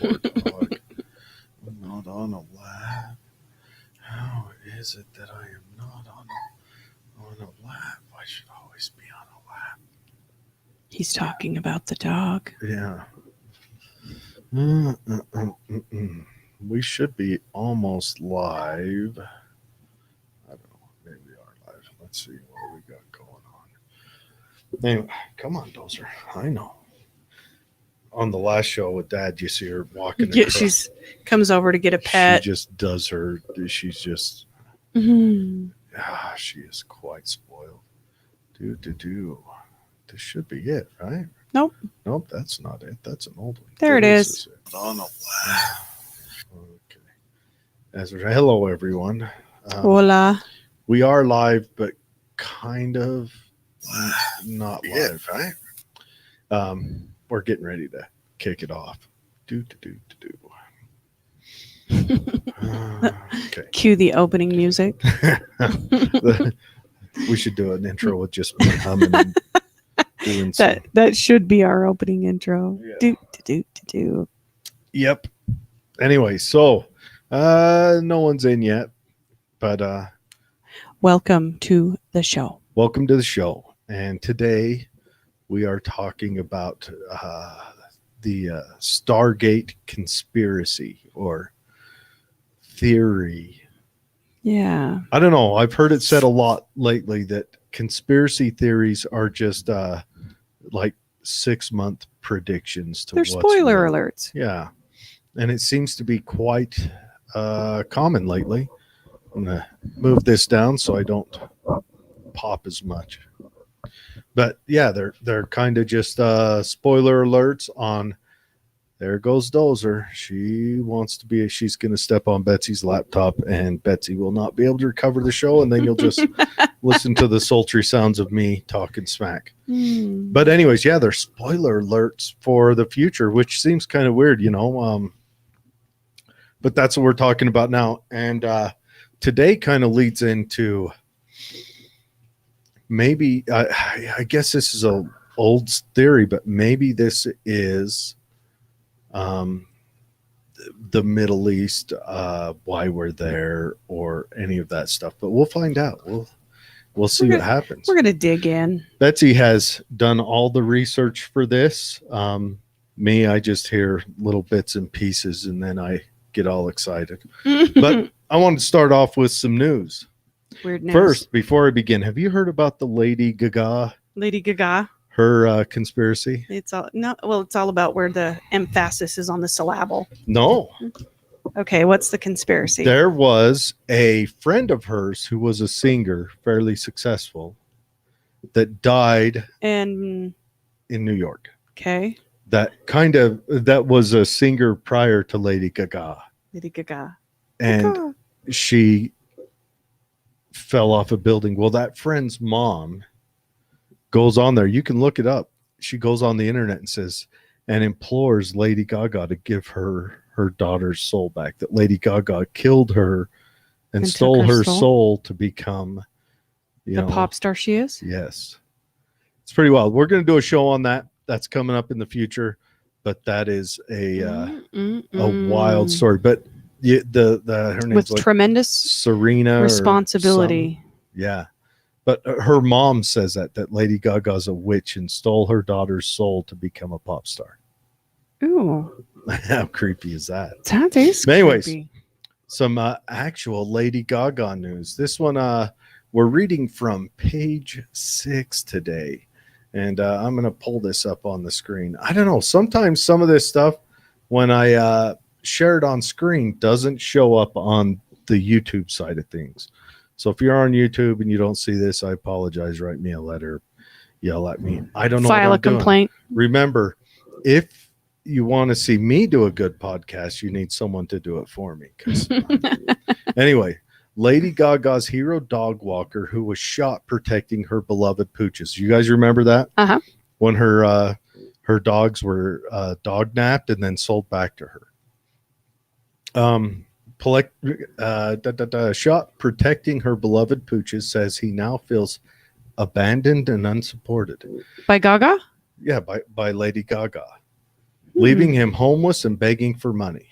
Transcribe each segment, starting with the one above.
poor dog. I'm not on a lap. How is it that I am not on a lap? I should always be on a lap. He's talking about the dog. Yeah. We should be almost live. I don't know. Maybe we are live. Let's see what we got going on. Anyway, come on, Dozer. I know. On the last show with Dad, you see her walking. Yeah, she comes over to get a pet. She just does her. She's just. She is quite spoiled. This should be it, right? Nope, that's not it. That's an old one. There it is. On a okay. Hello, everyone. Hola. We are live, but kind of not live, right? We're getting ready to kick it off. Okay. Cue the opening music. We should do an intro with just me humming and doing that should be our opening intro. Yeah. Do. Yep. Anyway, so no one's in yet, but welcome to the show. Welcome to the show. And today we are talking about the Stargate conspiracy or theory. Yeah. I don't know. I've heard it said a lot lately that conspiracy theories are just like 6-month predictions to They're spoiler alerts. Yeah. And it seems to be quite common lately. I'm going to move this down so I don't pop as much. But yeah, they're kind of just spoiler alerts on. There goes Dozer. She's going to step on Betsy's laptop, and Betsy will not be able to recover the show, and then you'll just listen to the sultry sounds of me talking smack. But anyways, yeah, they're spoiler alerts for the future, which seems kind of weird, but that's what we're talking about now. And today kind of leads into maybe, I guess this is a old theory, but maybe this is the Middle East, why we're there, or any of that stuff. But we'll find out. We'll see what happens. We're gonna dig in. Betsy has done all the research for this. Me, I just hear little bits and pieces, and then I get all excited. But I want to start off with some news. Weird news. First, before I begin, have you heard about the Lady Gaga? Her conspiracy? It's all about where the emphasis is on the syllable. No. Okay, what's the conspiracy? There was a friend of hers who was a singer, fairly successful, that died in New York. Okay. That was a singer prior to Lady Gaga. And she fell off a building. Well, that friend's mom goes on there. You can look it up. She goes on the internet and implores Lady Gaga to give her daughter's soul back. That Lady Gaga killed her and stole her soul to become the pop star she is. Yes. It's pretty wild. We're going to do a show on that. That's coming up in the future, but that is a wild story. But her name's with like tremendous Serena responsibility. Yeah. But her mom says that Lady Gaga's a witch and stole her daughter's soul to become a pop star. Ooh. How creepy is that? That is anyways, creepy. Some actual Lady Gaga news. This one we're reading from page 6 today. And I'm going to pull this up on the screen. I don't know. Sometimes some of this stuff, when I share it on screen, doesn't show up on the YouTube side of things. So if you're on YouTube and you don't see this, I apologize. Write me a letter. Yell at me. I don't know. File a complaint. Remember, if you want to see me do a good podcast, you need someone to do it for me. Anyway, Lady Gaga's hero dog walker who was shot protecting her beloved pooches. You guys remember that? Uh-huh. When her dogs were dog napped and then sold back to her. Shot protecting her beloved pooches, says he now feels abandoned and unsupported. By Gaga? Yeah, by Lady Gaga. leaving him homeless and begging for money.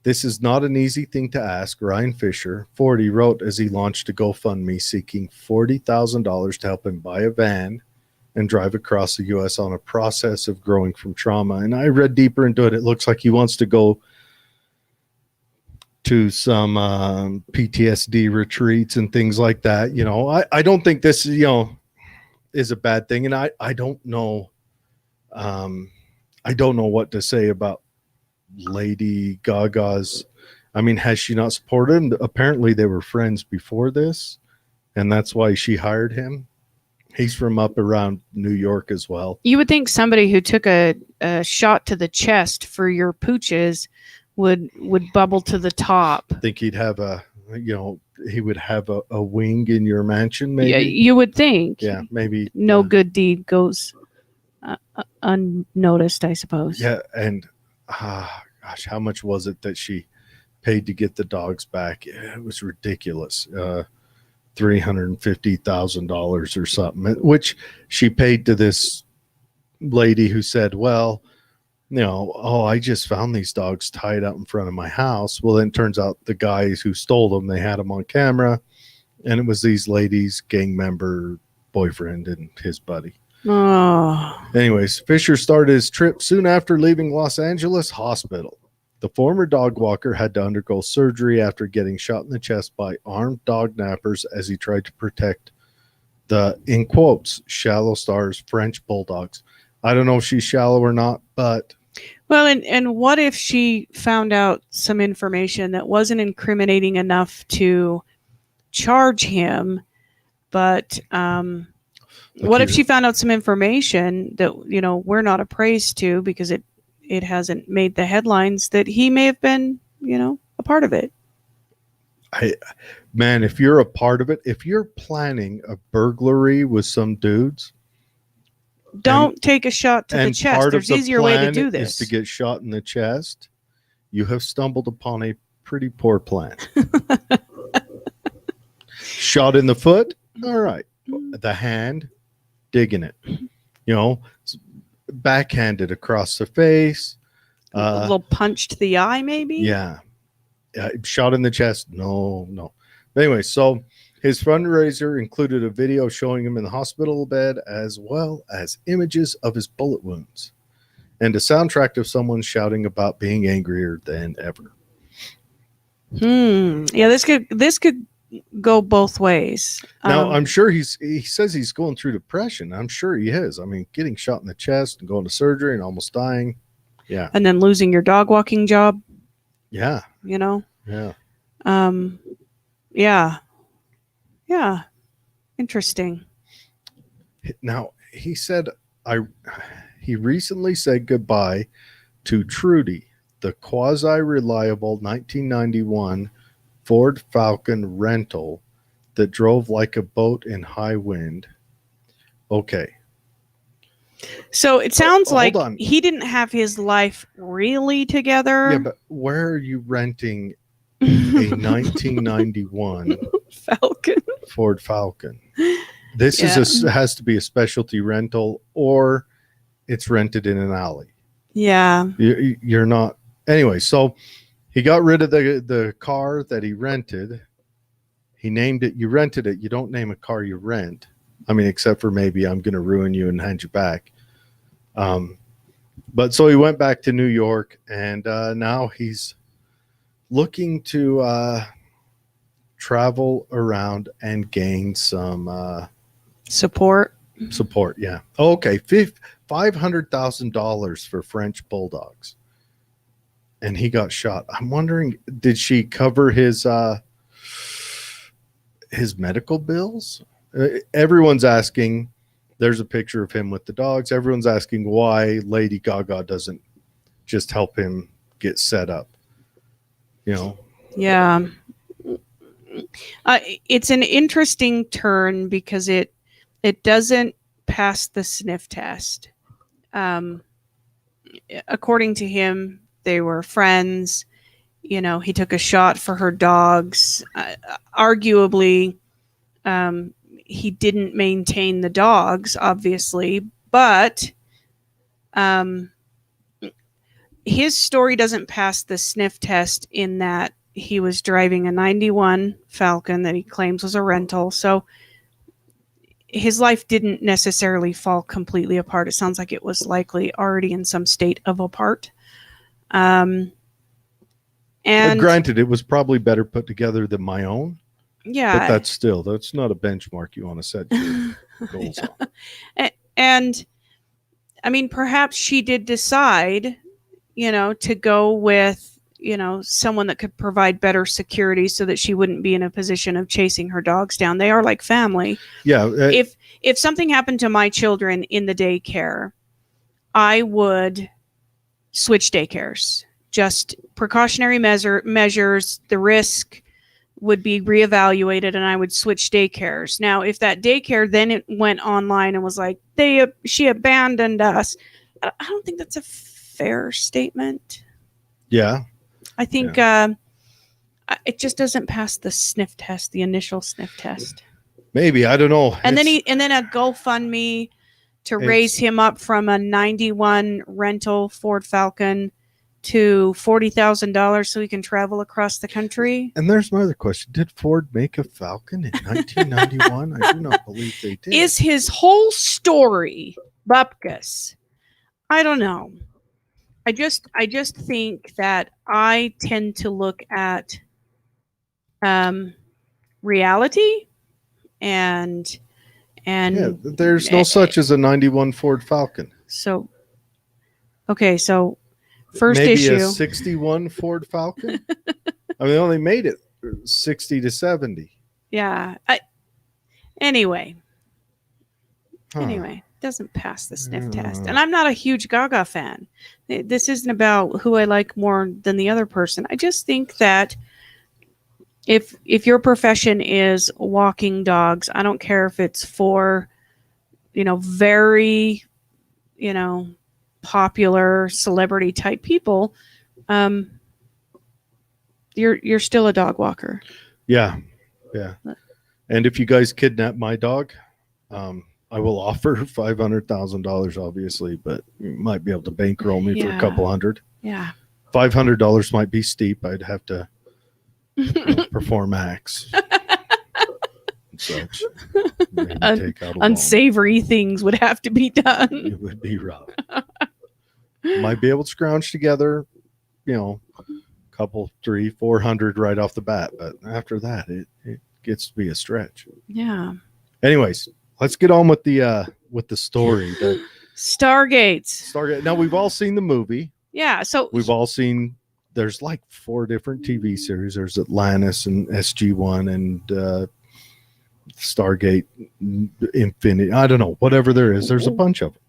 This is not an easy thing to ask, Ryan Fisher, 40, wrote as he launched a GoFundMe seeking $40,000 to help him buy a van and drive across the U.S. on a process of growing from trauma. And I read deeper into it. It looks like he wants to go to some PTSD retreats and things like that. You know, I don't think this, you know, is a bad thing. And I don't know. I don't know what to say about Lady Gaga's. I mean, has she not supported him? Apparently they were friends before this, and that's why she hired him. He's from up around New York as well. You would think somebody who took a shot to the chest for your pooches would bubble to the top. I think he'd have he would have a wing in your mansion, maybe. Yeah, you would think. Yeah, maybe. No good deed goes unnoticed, I suppose. Yeah, and gosh, how much was it that she paid to get the dogs back? It was ridiculous. $350,000 or something, which she paid to this lady who said, well, you know, I just found these dogs tied up in front of my house. Well, then it turns out the guys who stole them, they had them on camera, and it was these ladies' gang member boyfriend and his buddy. Oh. Anyways, Fisher started his trip soon after leaving Los Angeles Hospital. The former dog walker had to undergo surgery after getting shot in the chest by armed dog nappers as he tried to protect the, in quotes, shallow stars French bulldogs. I don't know if she's shallow or not, but... Well, and what if she found out some information that wasn't incriminating enough to charge him, but... what if she found out some information that, you know, we're not appraised to because it hasn't made the headlines, that he may have been, you know, a part of it? Man, if you're a part of it, if you're planning a burglary with some dudes, don't take a shot to the chest. There's easier way to do this. Is to get shot in the chest. You have stumbled upon a pretty poor plan. Shot in the foot. All right. The hand. Digging it, you know, backhanded across the face, a little punch to the eye, maybe. Yeah, shot in the chest. No. Anyway, so his fundraiser included a video showing him in the hospital bed, as well as images of his bullet wounds, and a soundtrack of someone shouting about being angrier than ever. Yeah, this could go both ways. Now, I'm sure he says he's going through depression. I'm sure he is. I mean, getting shot in the chest and going to surgery and almost dying. Yeah. And then losing your dog walking job. Yeah. You know? Yeah. Yeah. Interesting. Now, he said he recently said goodbye to Trudy, the quasi-reliable 1991 Ford Falcon rental that drove like a boat in high wind. Okay. So it sounds like on. He didn't have his life really together. Yeah, but where are you renting a 1991 Falcon? Ford Falcon? This has to be a specialty rental, or it's rented in an alley. Yeah. You're not. Anyway, so he got rid of the car that he rented. He named it. You rented it. You don't name a car you rent. I mean, except for maybe I'm going to ruin you and hand you back. But so he went back to New York, and now he's looking to travel around and gain some support. Support, yeah. Okay, $500,000 for French bulldogs. And he got shot. I'm wondering, did she cover his medical bills? Everyone's asking. There's a picture of him with the dogs. Everyone's asking why Lady Gaga doesn't just help him get set up. You know? Yeah. It's an interesting turn because it doesn't pass the sniff test. According to him, they were friends. You know, he took a shot for her dogs. Arguably, he didn't maintain the dogs, obviously, but his story doesn't pass the sniff test in that he was driving a 91 Falcon that he claims was a rental. So his life didn't necessarily fall completely apart. It sounds like it was likely already in some state of apart. And granted, it was probably better put together than my own. Yeah. But that's not a benchmark you want to set your goals on. And I mean, perhaps she did decide, to go with, someone that could provide better security so that she wouldn't be in a position of chasing her dogs down. They are like family. Yeah. If something happened to my children in the daycare, I would switch daycares. Just precautionary measures, the risk would be reevaluated, and I would switch daycares. Now, if that daycare then it went online and was like, she abandoned us, I don't think that's a fair statement. Yeah. I think it just doesn't pass the sniff test, the initial sniff test. Maybe, I don't know. And then a GoFundMe to raise him up from a 91 rental Ford Falcon to $40,000 so he can travel across the country. And there's my other question. Did Ford make a Falcon in 1991? I do not believe they did. Is his whole story bupkis? I don't know. I just think that I tend to look at reality and there's no such as a 91 Ford Falcon. So okay, so first maybe issue, a 61 Ford Falcon. I mean, they only made it 60 to 70. Yeah. Anyway, doesn't pass the sniff test. And I'm not a huge Gaga fan. This isn't about who I like more than the other person. I just think that if your profession is walking dogs, I don't care if it's for, very, popular celebrity type people, you're still a dog walker. Yeah. And if you guys kidnap my dog, I will offer $500,000, obviously, but you might be able to bankroll me for a couple hundred. Yeah. $500 might be steep. I'd have to perform acts and such. Take out unsavory things would have to be done. It would be rough. Might be able to scrounge together, couple 300-400 right off the bat, but after that, it gets to be a stretch. Yeah. Anyways, let's get on with the story. The Stargate. Now we've all seen the movie. Yeah. So we've all seen. There's like 4 different TV series. There's Atlantis and SG-1 and Stargate Infinity. I don't know, whatever there is. There's a bunch of them.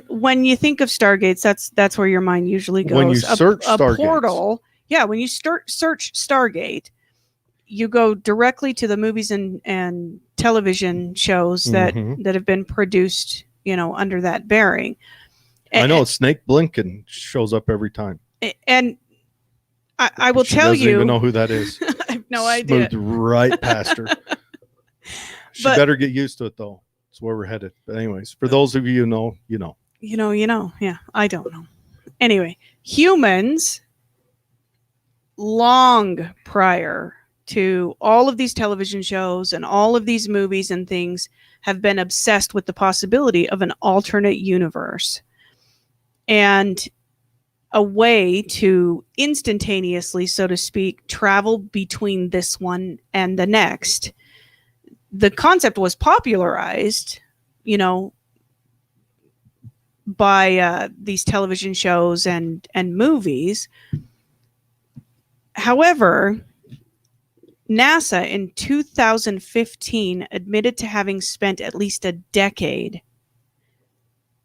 When you think of Stargates, that's where your mind usually goes. When you search a Stargates. Portal. Yeah. When you search Stargate, you go directly to the movies and television shows that have been produced, under that bearing. I know Snake Blinken shows up every time. And I will tell you, doesn't even know who that is. I have no idea. Moved right past her. She better get used to it, though. That's where we're headed. But anyways, for those of you who know, you know. Yeah, I don't know. Anyway, humans, long prior to all of these television shows and all of these movies and things, have been obsessed with the possibility of an alternate universe. And a way to instantaneously, so to speak, travel between this one and the next. The concept was popularized, by these television shows and movies. However, NASA in 2015 admitted to having spent at least a decade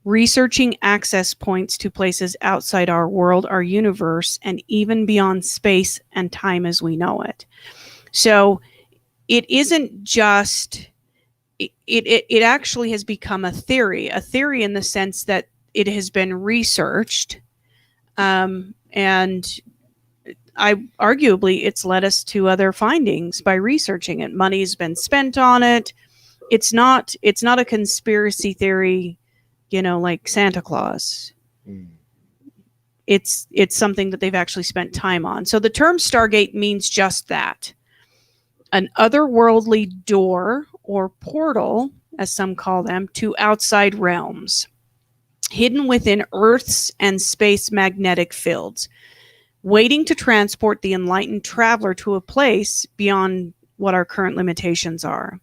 researching access points to places outside our world, our universe, and even beyond space and time as we know it. So it isn't just, it actually has become a theory in the sense that it has been researched. And arguably it's led us to other findings by researching it. Money's been spent on it. It's not a conspiracy theory, like Santa Claus. it's something that they've actually spent time on. So the term Stargate means just that. An otherworldly door or portal, as some call them, to outside realms, hidden within Earth's and space magnetic fields, waiting to transport the enlightened traveler to a place beyond what our current limitations are.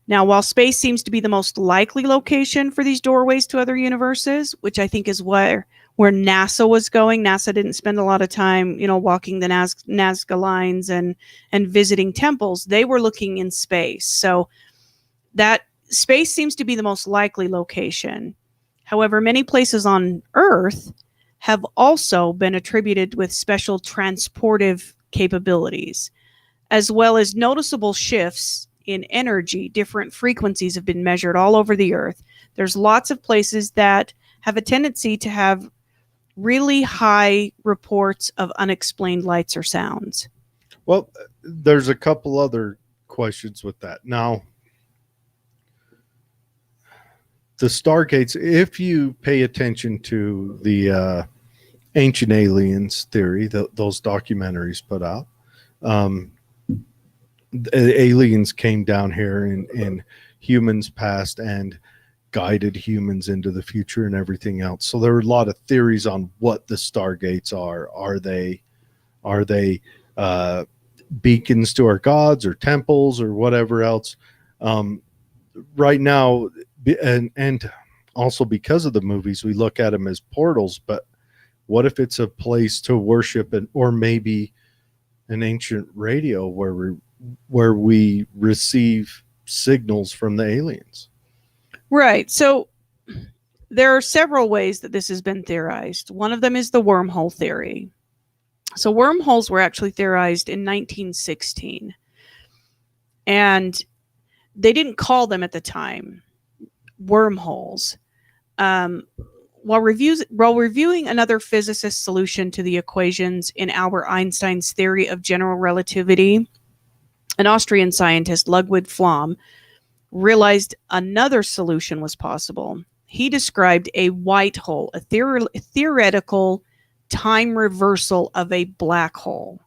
Now, while space seems to be the most likely location for these doorways to other universes, which I think is where NASA was going. NASA didn't spend a lot of time, walking the Nazca lines and visiting temples. They were looking in space. So that space seems to be the most likely location. However, many places on Earth have also been attributed with special transportive capabilities, as well as noticeable shifts in energy. Different frequencies have been measured all over the Earth. There's lots of places that have a tendency to have really high reports of unexplained lights or sounds. Well, there's a couple other questions with that. Now, the Stargates, if you pay attention to the Ancient Aliens theory, those documentaries put out, aliens came down here and humans passed and guided humans into the future and everything else. So there are a lot of theories on what the Stargates are. Are they beacons to our gods or temples or whatever else? Right now, and also because of the movies, we look at them as portals. But what if it's a place to worship, or maybe an ancient radio where we receive signals from the aliens? Right. So there are several ways that this has been theorized. One of them is the wormhole theory. So wormholes were actually theorized in 1916. And they didn't call them at the time wormholes. While reviewing another physicist's solution to the equations in Albert Einstein's theory of general relativity, an Austrian scientist, Ludwig Flamm, realized another solution was possible. He described a white hole, a theoretical time reversal of a black hole.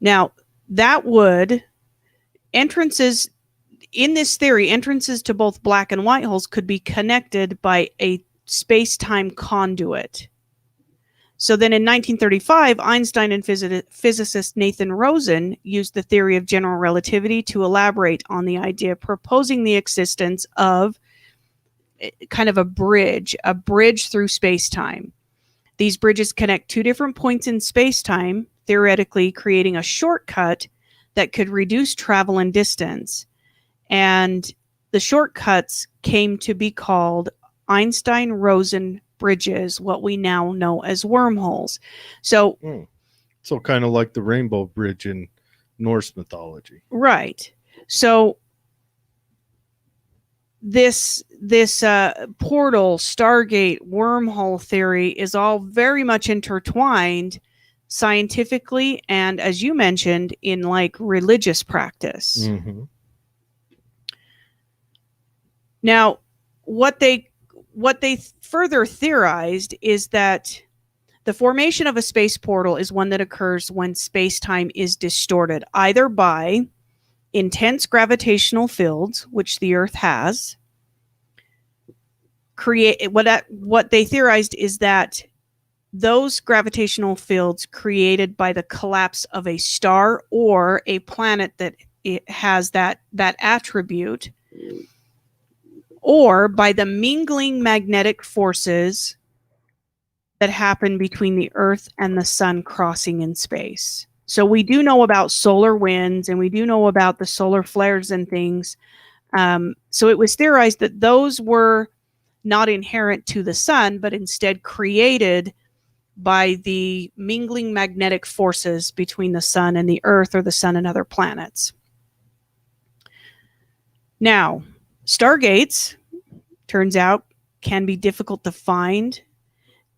Now, that would, entrances in this theory, entrances to both black and white holes could be connected by a space-time conduit. So then in 1935, Einstein and physicist Nathan Rosen used the theory of general relativity to elaborate on the idea, proposing the existence of kind of a bridge through space-time. These bridges connect two different points in space-time, theoretically creating a shortcut that could reduce travel and distance. And the shortcuts came to be called Einstein-Rosen bridges, what we now know as wormholes. So kind of like the Rainbow Bridge in Norse mythology. Right. So this portal, Stargate, wormhole theory is all very much intertwined scientifically and, as you mentioned, in like religious practice. Mm-hmm. Now, what they further theorized is that the formation of a space portal is one that occurs when space-time is distorted, either by intense gravitational fields, which the Earth has. What they theorized is that those gravitational fields created by the collapse of a star or a planet that it has that attribute, or by the mingling magnetic forces that happen between the Earth and the sun crossing in space. So we do know about solar winds, and we do know about the solar flares and things. So it was theorized that those were not inherent to the sun, but instead created by the mingling magnetic forces between the sun and the Earth, or the sun and other planets. Now, Stargates, turns out, can be difficult to find.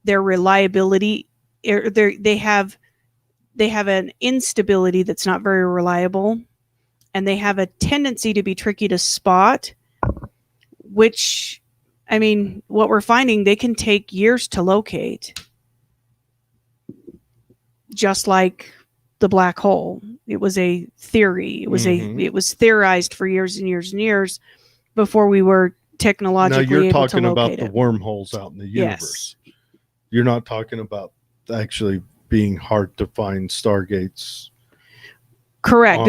Their reliability, they have an instability that's not very reliable, and they have a tendency to be tricky to spot, which, I mean, what we're finding, they can take years to locate. just like the black hole. It was a theory. It was theorized for years and years and years before we were technologically now you're able to talking about locate the it. wormholes out in the universe. You're not talking about actually being hard to find Stargates. Correct.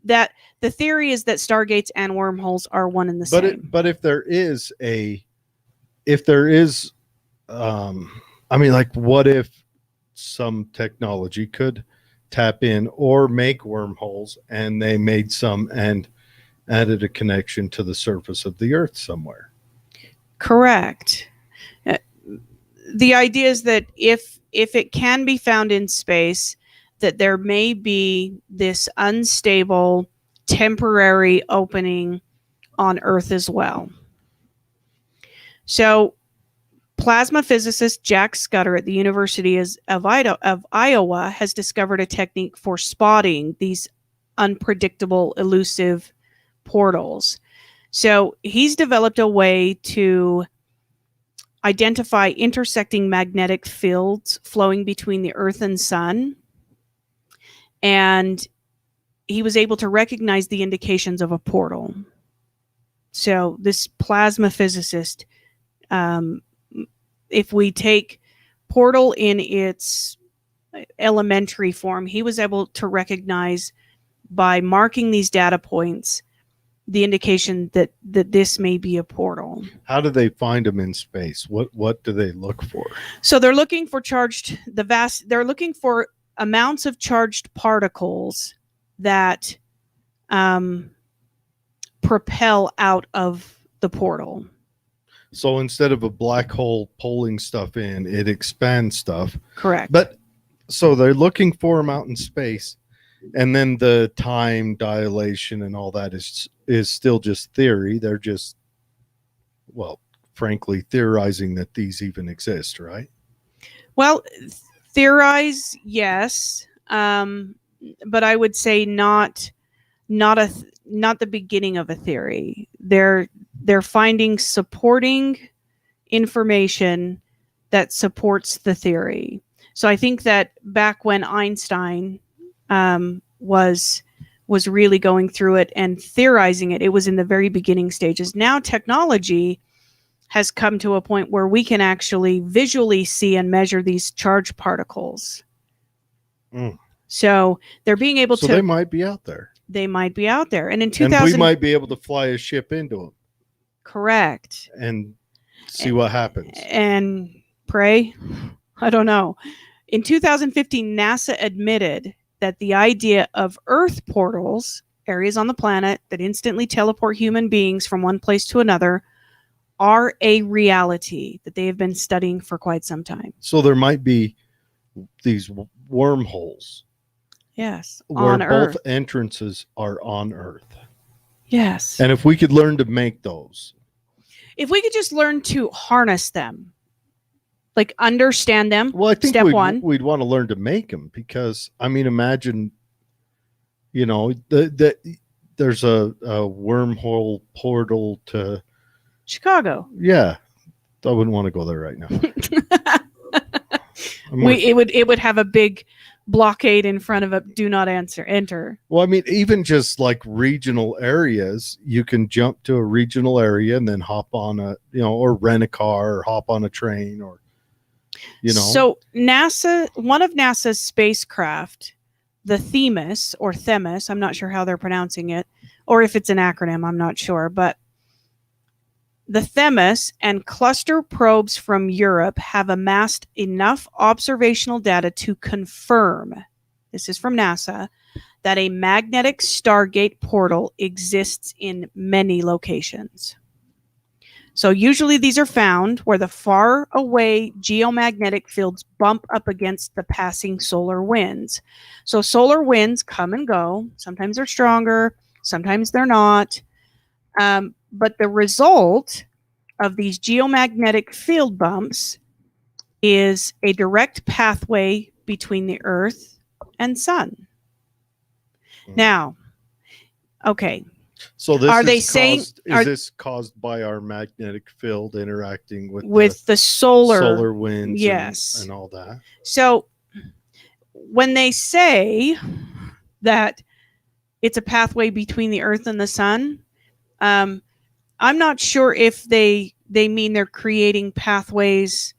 That the theory is that Stargates and wormholes are one and the same. But if there is I mean, like, what if some technology could tap in or make wormholes, and they made some and added a connection to the surface of the Earth somewhere? Correct. The idea is that if it can be found in space, that there may be this unstable temporary opening on Earth as well. So plasma physicist Jack Scudder at the University of Iowa has discovered a technique for spotting these unpredictable, elusive portals. So he's developed a way to identify intersecting magnetic fields flowing between the Earth and Sun. And he was able to recognize the indications of a portal. So this plasma physicist, if we take portal in its elementary form, he was able to recognize by marking these data points the indication that this may be a portal. How do they find them in space? What do they look for? So they're looking for they're looking for amounts of charged particles that propel out of the portal. So instead of a black hole pulling stuff in, it expands stuff. Correct. But so they're looking for them out in space, and then the time dilation and all that is still just theory. They're just, well, frankly, theorizing that these even exist, right? Well, theorize, yes, but I would say not the beginning of a theory. They're finding supporting information that supports the theory. So I think that back when Einstein was really going through it and theorizing it, it was in the very beginning stages. Now technology has come to a point where we can actually visually see and measure these charged particles. So they're being able to. So they might be out there. They might be out there, and in 2000, and we might be able to fly a ship into them. Correct. And see what happens. And pray. I don't know. In 2015, NASA admitted that the idea of Earth portals, areas on the planet that instantly teleport human beings from one place to another, are a reality that they have been studying for quite some time. So there might be these wormholes. Yes. Where on both Earth. entrances are on Earth. Yes. And if we could learn to make those. If we could just learn to harness them, like understand them. Well, I think step one. We'd want to learn to make them, because, I mean, imagine, you know, there's a wormhole portal to Chicago. Yeah. I wouldn't want to go there right now. It would have a big blockade in front of it. Do not enter. Well, I mean, even just like regional areas, you can jump to a regional area and then hop on or rent a car or hop on a train or, So one of NASA's spacecraft, the Themis, I'm not sure how they're pronouncing it, or if it's an acronym, I'm not sure, but the Themis and cluster probes from Europe have amassed enough observational data to confirm, this is from NASA, that a magnetic Stargate portal exists in many locations. So usually these are found where the far away geomagnetic fields bump up against the passing solar winds. So solar winds come and go. Sometimes they're stronger, sometimes they're not. But the result of these geomagnetic field bumps is a direct pathway between the Earth and Sun. Now, okay. So this is this caused by our magnetic field interacting with the solar winds yes. and all that? So when they say that it's a pathway between the Earth and the sun, I'm not sure if they mean they're creating pathways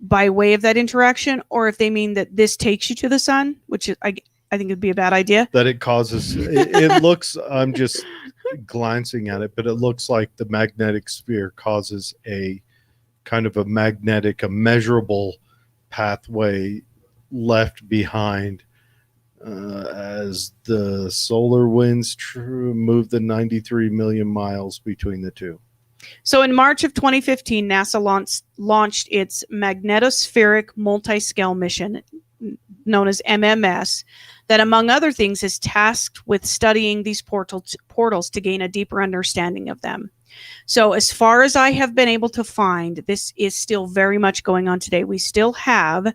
by way of that interaction, or if they mean that this takes you to the sun, which is, I think it'd be a bad idea. That it causes, it looks, I'm just glancing at it, but it looks like the magnetic sphere causes a kind of a measurable pathway left behind as the solar winds move the 93 million miles between the two. So in March of 2015, NASA launched its magnetospheric multi-scale mission, known as MMS, that among other things is tasked with studying these portals to gain a deeper understanding of them. So as far as I have been able to find, this is still very much going on today. We still have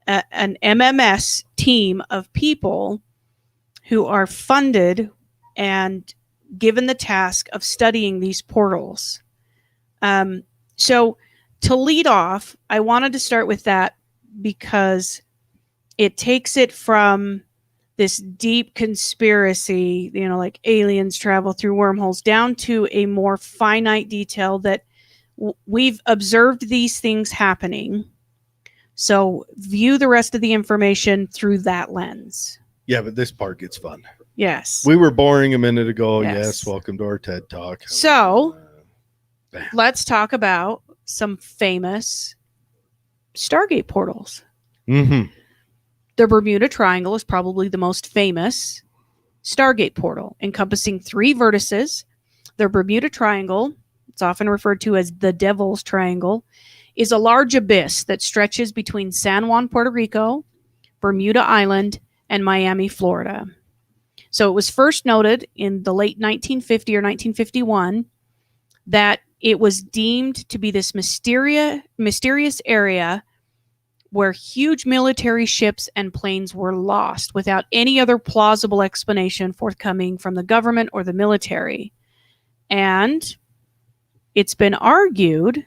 an MMS team of people who are funded and given the task of studying these portals. So to lead off, I wanted to start with that because it takes it from this deep conspiracy, like aliens travel through wormholes, down to a more finite detail that we've observed these things happening. So view the rest of the information through that lens. Yeah, but this part gets fun. Yes. We were boring a minute ago. Yes. Welcome to our TED Talk. So let's talk about some famous Stargate portals. Mm-hmm. The Bermuda Triangle is probably the most famous Stargate portal, encompassing 3 vertices. The Bermuda Triangle, it's often referred to as the Devil's Triangle, is a large abyss that stretches between San Juan, Puerto Rico, Bermuda Island, and Miami, Florida. So it was first noted in the late 1950 or 1951 that it was deemed to be this mysterious area where huge military ships and planes were lost without any other plausible explanation forthcoming from the government or the military. And it's been argued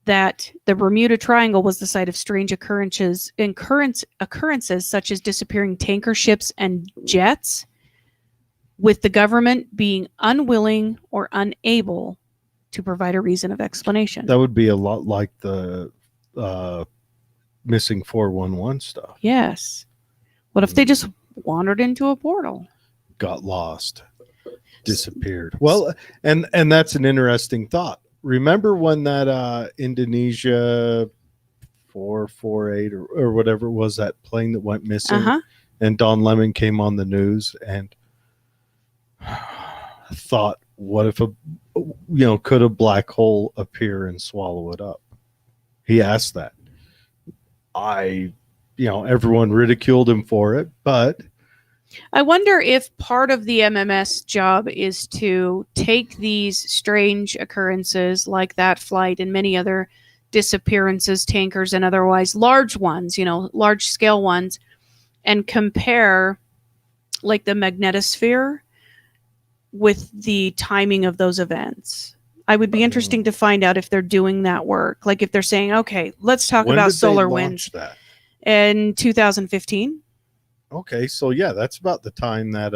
that the Bermuda Triangle was the site of strange occurrences such as disappearing tanker ships and jets, with the government being unwilling or unable to provide a reason of explanation. That would be a lot like the missing 411 stuff. Yes. What if they just wandered into a portal? Got lost. Disappeared. Well, and that's an interesting thought. Remember when that Indonesia 448 or whatever it was, that plane that went missing, and Don Lemon came on the news and thought, what if could a black hole appear and swallow it up? He asked that. Everyone ridiculed him for it, but I wonder if part of the MMS job is to take these strange occurrences like that flight and many other disappearances, tankers and otherwise large ones, large scale ones, and compare like the magnetosphere with the timing of those events. I would be interesting to find out if they're doing that work. Like if they're saying, okay, let's talk about solar winds in 2015. Okay, so yeah, that's about the time that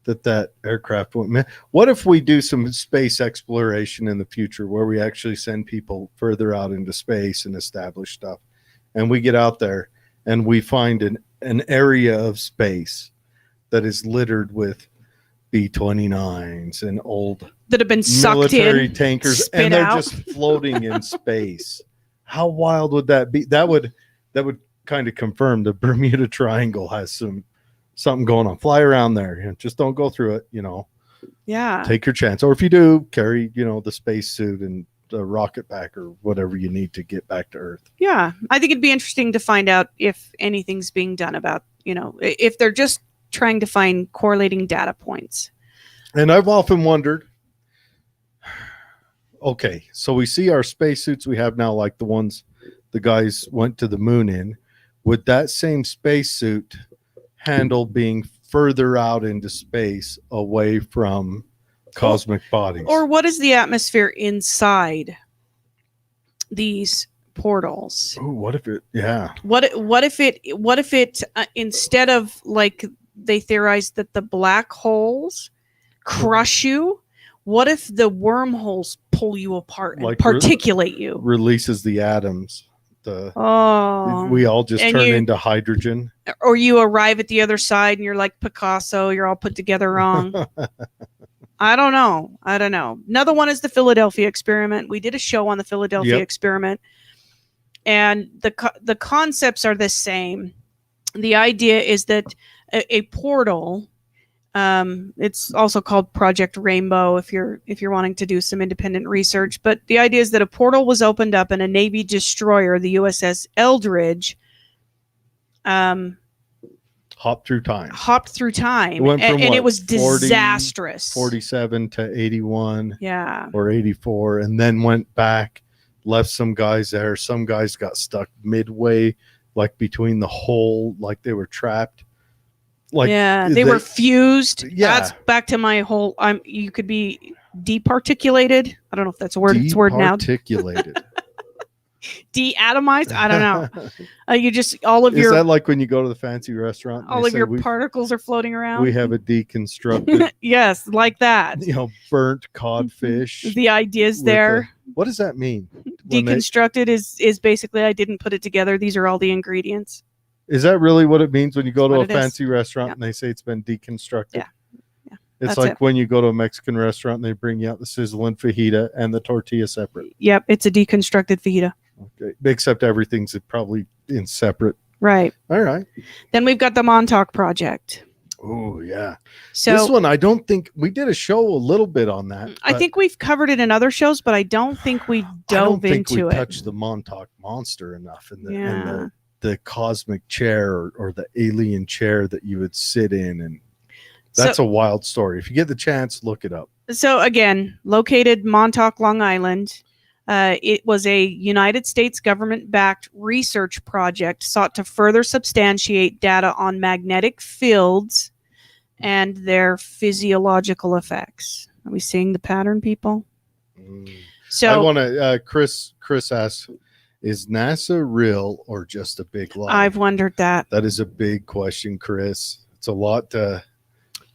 that aircraft went. What if we do some space exploration in the future where we actually send people further out into space and establish stuff, and we get out there and we find an area of space that is littered with B-29s and old that have been sucked military in, tankers, and they're out. just floating in space? How wild would that be? That would kind of confirm the Bermuda Triangle has something going on. Fly around there, just don't go through it. Yeah, take your chance, or if you do, carry the spacesuit and the rocket pack or whatever you need to get back to Earth. Yeah, I think it'd be interesting to find out if anything's being done about if they're just trying to find correlating data points. And I've often wondered, okay, so we see our spacesuits we have now, like the ones the guys went to the moon in. Would that same spacesuit handle being further out into space away from cosmic bodies? Or what is the atmosphere inside these portals. Ooh, what if it? Yeah. What if it instead of like they theorized that the black holes crush you, what if the wormholes pull you apart and Like particulate you? Releases the atoms. Oh, We all just and turn you- into hydrogen. or you arrive at the other side and you're like Picasso, you're all put together wrong. I don't know. Another one is the Philadelphia experiment. We did a show on the Philadelphia experiment, and the concepts are the same. The idea is that a portal, it's also called Project Rainbow if you're wanting to do some independent research, but the idea is that a portal was opened up and a Navy destroyer, the USS Eldridge, hopped through time. It went from and it was disastrous. 47 to 81. Yeah. Or 84, and then went back, left some guys there. Some guys got stuck midway, like between the hole, like they were trapped. Like they were fused. Yeah. That's back to my whole you could be departiculated. I don't know if that's a word. It's a word now. Departiculated. Deatomized? I don't know. You just all of Is your that like when you go to the fancy restaurant? all of your particles are floating around. We have a deconstructed, yes, like that. Burnt codfish. The ideas there. What does that mean? Deconstructed is basically I didn't put it together. These are all the ingredients. Is that really what it means when you go to a fancy is. restaurant and they say it's been deconstructed? Yeah. It's like when you go to a Mexican restaurant and they bring you out the sizzling fajita and the tortilla separate. Yep, it's a deconstructed fajita. Okay, except everything's probably in separate. Right. All right. Then we've got the Montauk Project. Oh, yeah. So this one, I don't think we did a show a little bit on that. I think we've covered it in other shows, but I don't think we dove into it. Touched the Montauk Monster enough and the cosmic chair or the alien chair that you would sit in. And that's a wild story. If you get the chance, look it up. So again, located Montauk, Long Island. It was a United States government-backed research project sought to further substantiate data on magnetic fields and their physiological effects. Are we seeing the pattern, people? So I want to. Chris asks, "Is NASA real or just a big lie?" I've wondered that. That is a big question, Chris. It's a lot to.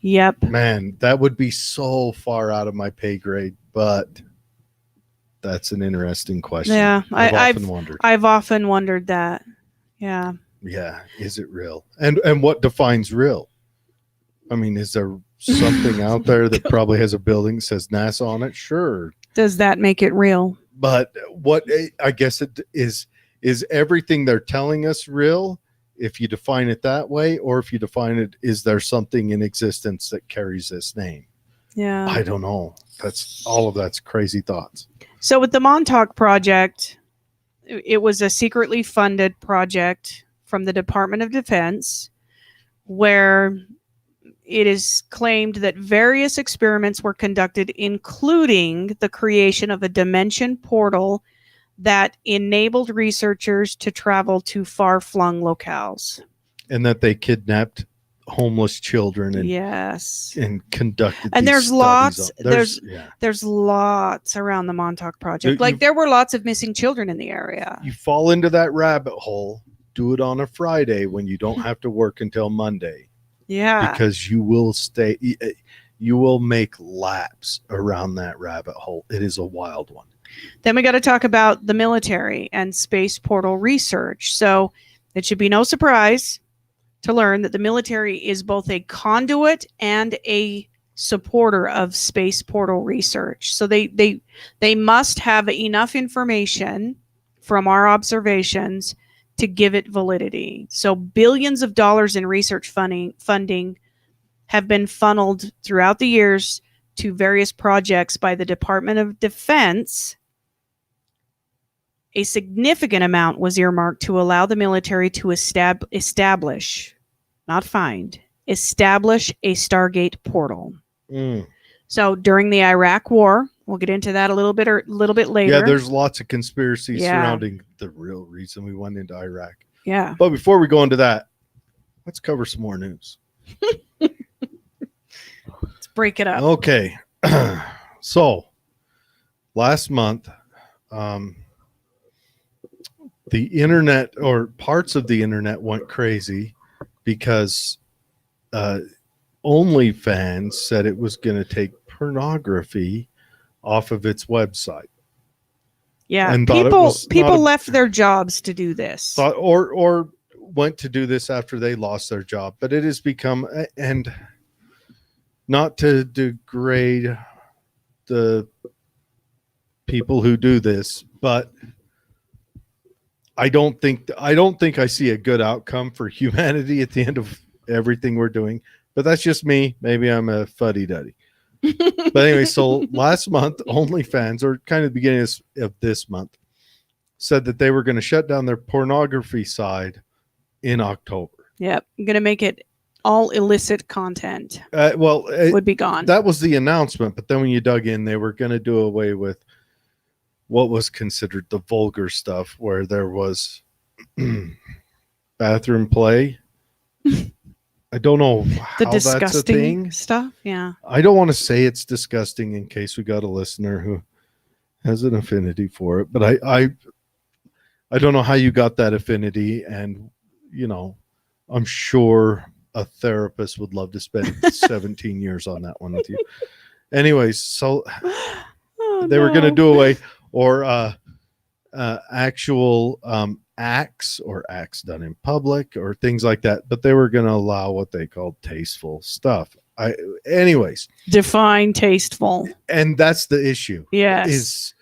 Yep. Man, that would be so far out of my pay grade, but. That's an interesting question. Yeah, I've often wondered that. Yeah. Yeah. Is it real? And what defines real? I mean, is there something out there that probably has a building that says NASA on it? Sure. Does that make it real? But what I guess it is everything they're telling us real if you define it that way, or if you define it, is there something in existence that carries this name? Yeah. I don't know. That's crazy thoughts. So with the Montauk Project, it was a secretly funded project from the Department of Defense where it is claimed that various experiments were conducted, including the creation of a dimension portal that enabled researchers to travel to far-flung locales. And that they kidnapped homeless children and conducted and there's lots there's lots around the Montauk Project. There were lots of missing children in the area. You fall into that rabbit hole, do it on a Friday when you don't have to work until Monday. Yeah, because you will make laps around that rabbit hole. It is a wild one. Then we got to talk about the military and space portal research. So it should be no surprise to learn that the military is both a conduit and a supporter of space portal research. So they must have enough information from our observations to give it validity. So billions of dollars in research funding have been funneled throughout the years to various projects by the Department of Defense. A significant amount was earmarked to allow the military to establish, not find, establish a Stargate portal. So during the Iraq War, we'll get into that a little bit later. Yeah, there's lots of conspiracies surrounding the real reason we went into Iraq. Yeah. But before we go into that, let's cover some more news. Let's break it up. Okay. So last month, the internet, or parts of the internet, went crazy because OnlyFans said it was going to take pornography off of its website. Yeah, And thought it people was people not a- left their jobs to do this. Thought, or went to do this after they lost their job. But it has become, and not to degrade the people who do this, but I don't think I see a good outcome for humanity at the end of everything we're doing. But that's just me. Maybe I'm a fuddy-duddy. But anyway, so last month, OnlyFans, or kind of the beginning of this month, said that they were going to shut down their pornography side in October. Yep, I'm gonna make it all illicit content. Would be gone. That was the announcement, but then when you dug in, they were going to do away with what was considered the vulgar stuff, where there was bathroom play. I don't know how The that's a disgusting thing. stuff. Yeah. I don't want to say it's disgusting in case we got a listener who has an affinity for it, but I don't know how you got that affinity, and I'm sure a therapist would love to spend 17 years on that one with you. Anyways, so they were going to do away, or actual acts, or acts done in public, or things like that, but they were going to allow what they called tasteful stuff. Anyways, Define tasteful. and that's the issue. Yes. Is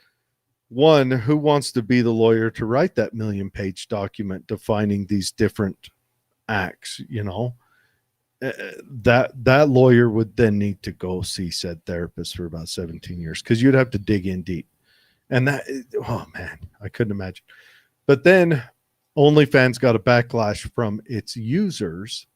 one, who wants to be the lawyer to write that 1,000,000-page document defining these different acts? That lawyer would then need to go see said therapist for about 17 years, because you'd have to dig in deep. And that, oh man, I couldn't imagine. But then OnlyFans got a backlash from its users.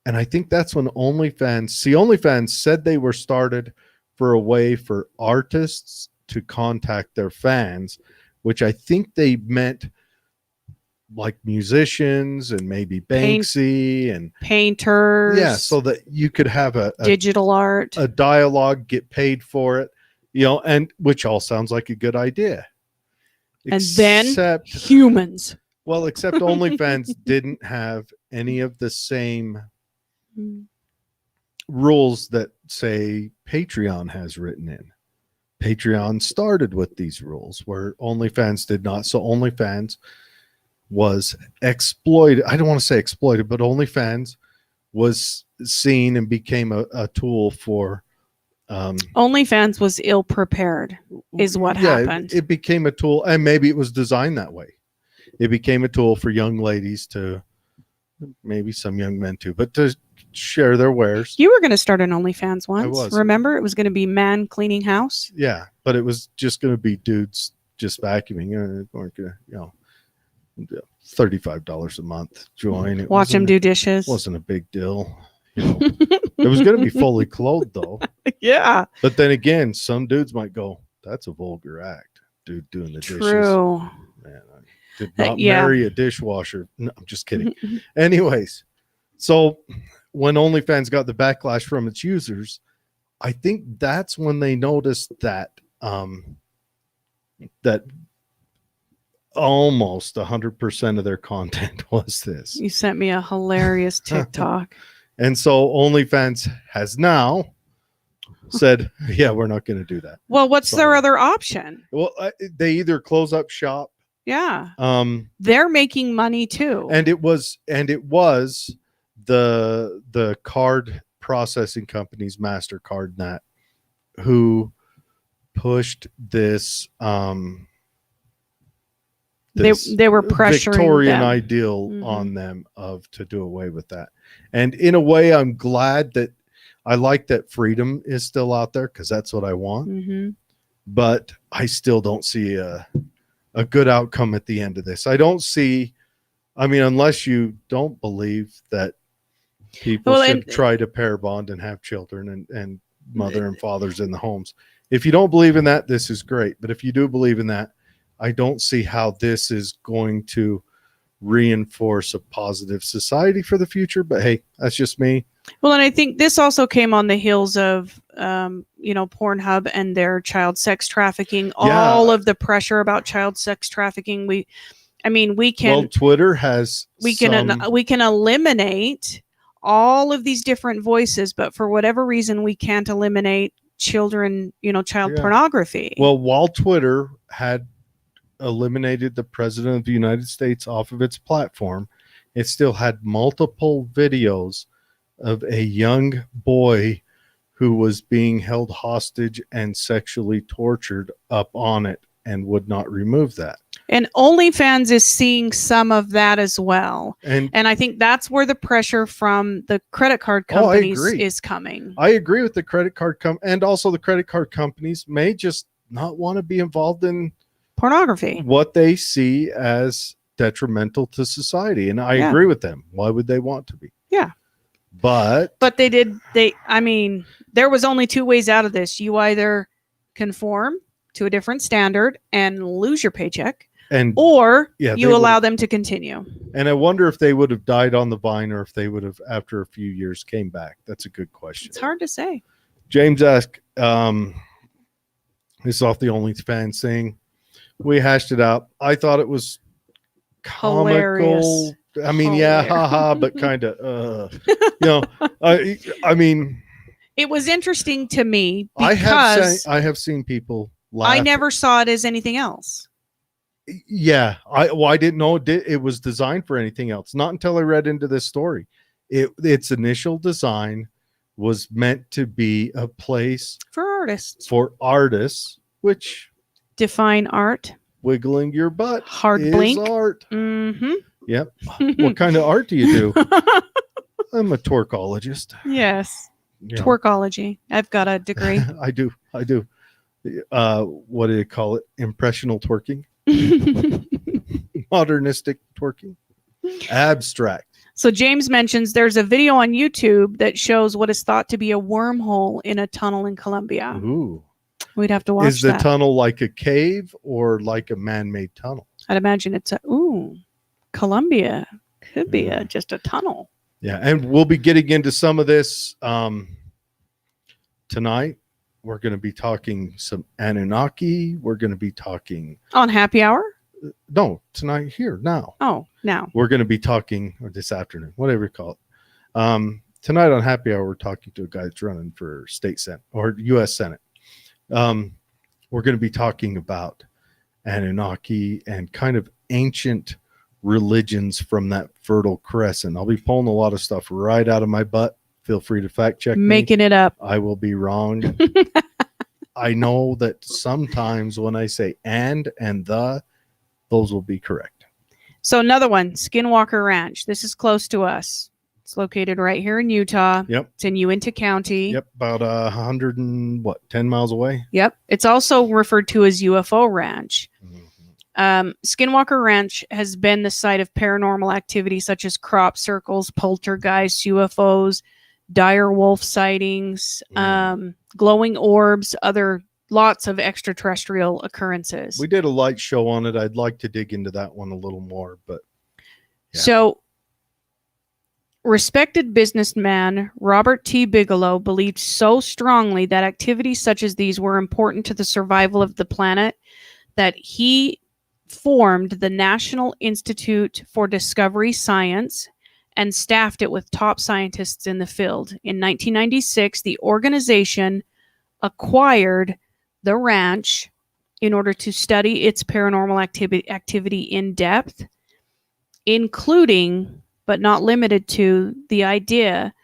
And I think that's when OnlyFans said they were started for a way for artists to contact their fans, which I think they meant like musicians and maybe Banksy and painters. Yeah, so that you could have a digital art, a dialogue, get paid for it, and which all sounds like a good idea. And then humans. Well, except OnlyFans didn't have any of the same rules that, say, Patreon has written in. Patreon started with these rules where OnlyFans did not. So OnlyFans was exploited. I don't want to say exploited, but OnlyFans was seen and became a tool for OnlyFans was ill prepared, is what happened. It became a tool, and maybe it was designed that way. It became a tool for young ladies to, maybe some young men too, but to share their wares. You were going to start an OnlyFans once. I was. Remember? It was going to be man cleaning house. Yeah, but it was just going to be dudes just vacuuming. Weren't going to, $35 a month join. Watch them do dishes. Wasn't a big deal. It was going to be fully clothed though. Yeah. But then again, some dudes might go, "That's a vulgar act, dude, doing the dishes." True. Man, I did not marry a dishwasher. No, I'm just kidding. Anyways, so when OnlyFans got the backlash from its users, I think that's when they noticed that that almost 100% of their content was this. You sent me a hilarious TikTok. And so OnlyFans has now said, yeah, we're not going to do that. Well, what's their other option? Well, they either close up shop. Yeah. They're making money too. And it was the card processing companies, MasterCard, and that, who pushed this they were pressuring Victorian them. ideal on them to do away with that. And in a way, I'm glad that I like that freedom is still out there, because that's what I want. But I still don't see a good outcome at the end of this. I don't see, unless you don't believe that people should try to pair bond and have children and mother and fathers in the homes. If you don't believe in that, this is great. But if you do believe in that, I don't see how this is going to reinforce a positive society for the future. But hey, that's just me. Well, and I think this also came on the heels of, Pornhub and their child sex trafficking, all of the pressure about child sex trafficking. I mean, we Well, can Twitter has we can eliminate all of these different voices, but for whatever reason, we can't eliminate children, child Yeah. pornography. Well, while Twitter had eliminated the president of the United States off of its platform, it still had multiple videos of a young boy who was being held hostage and sexually tortured up on it and would not remove that. And OnlyFans is seeing some of that as well. And I think that's where the pressure from the credit card companies is coming. I agree with the credit card and also the credit card companies may just not want to be involved in pornography, what they see as detrimental to society. And I agree with them. Why would they want to be? Yeah. But there was only two ways out of this. You either conform to a different standard and lose your paycheck, or you allow them to continue. And I wonder if they would have died on the vine or if they would have, after a few years, came back. That's a good question. It's hard to say. James asked, this is off the OnlyFans thing. We hashed it out. I thought it was comical. Hilarious. I mean, haha, but kind of, I mean, it was interesting to me because I have seen people laugh. I never saw it as anything else. Yeah, I didn't know it was designed for anything else. Not until I read into this story. Its initial design was meant to be a place for artists, which define art. Wiggling your butt hard is blink art. Mm-hmm. Yep. What kind of art do you do? I'm a twerkologist. Yes. Twerkology. I've got a degree. I do. What do they call it? Impressional twerking. Modernistic twerking. Abstract. So James mentions there's a video on YouTube that shows what is thought to be a wormhole in a tunnel in Colombia. Ooh. We'd have to watch that. Is the tunnel like a cave or like a man-made tunnel? I'd imagine it's Colombia could be just a tunnel. Yeah, and we'll be getting into some of this tonight. We're going to be talking some Annunaki. We're going to be talking on Happy Hour. No, tonight here now. Oh, now we're going to be talking, or this afternoon, whatever you call it. Tonight on Happy Hour, we're talking to a guy that's running for state senate or U.S. Senate. We're going to be talking about Annunaki and kind of ancient religions from that Fertile Crescent. I'll be pulling a lot of stuff right out of my butt. Feel free to fact check me. Making it up. I will be wrong. I know that sometimes when I say and the, those will be correct. So another one, Skinwalker Ranch. This is close to us. It's located right here in Utah. Yep. It's in Uinta County. Yep. About 10 miles away. Yep. It's also referred to as UFO Ranch. Skinwalker Ranch has been the site of paranormal activity such as crop circles, poltergeists, UFOs, dire wolf sightings, glowing orbs, lots of extraterrestrial occurrences. We did a light show on it. I'd like to dig into that one a little more, but yeah. So respected businessman Robert T. Bigelow believed so strongly that activities such as these were important to the survival of the planet that he formed the National Institute for Discovery Science and staffed it with top scientists in the field. In 1996, the organization acquired the ranch in order to study its paranormal activity in depth, including, but not limited to, the idea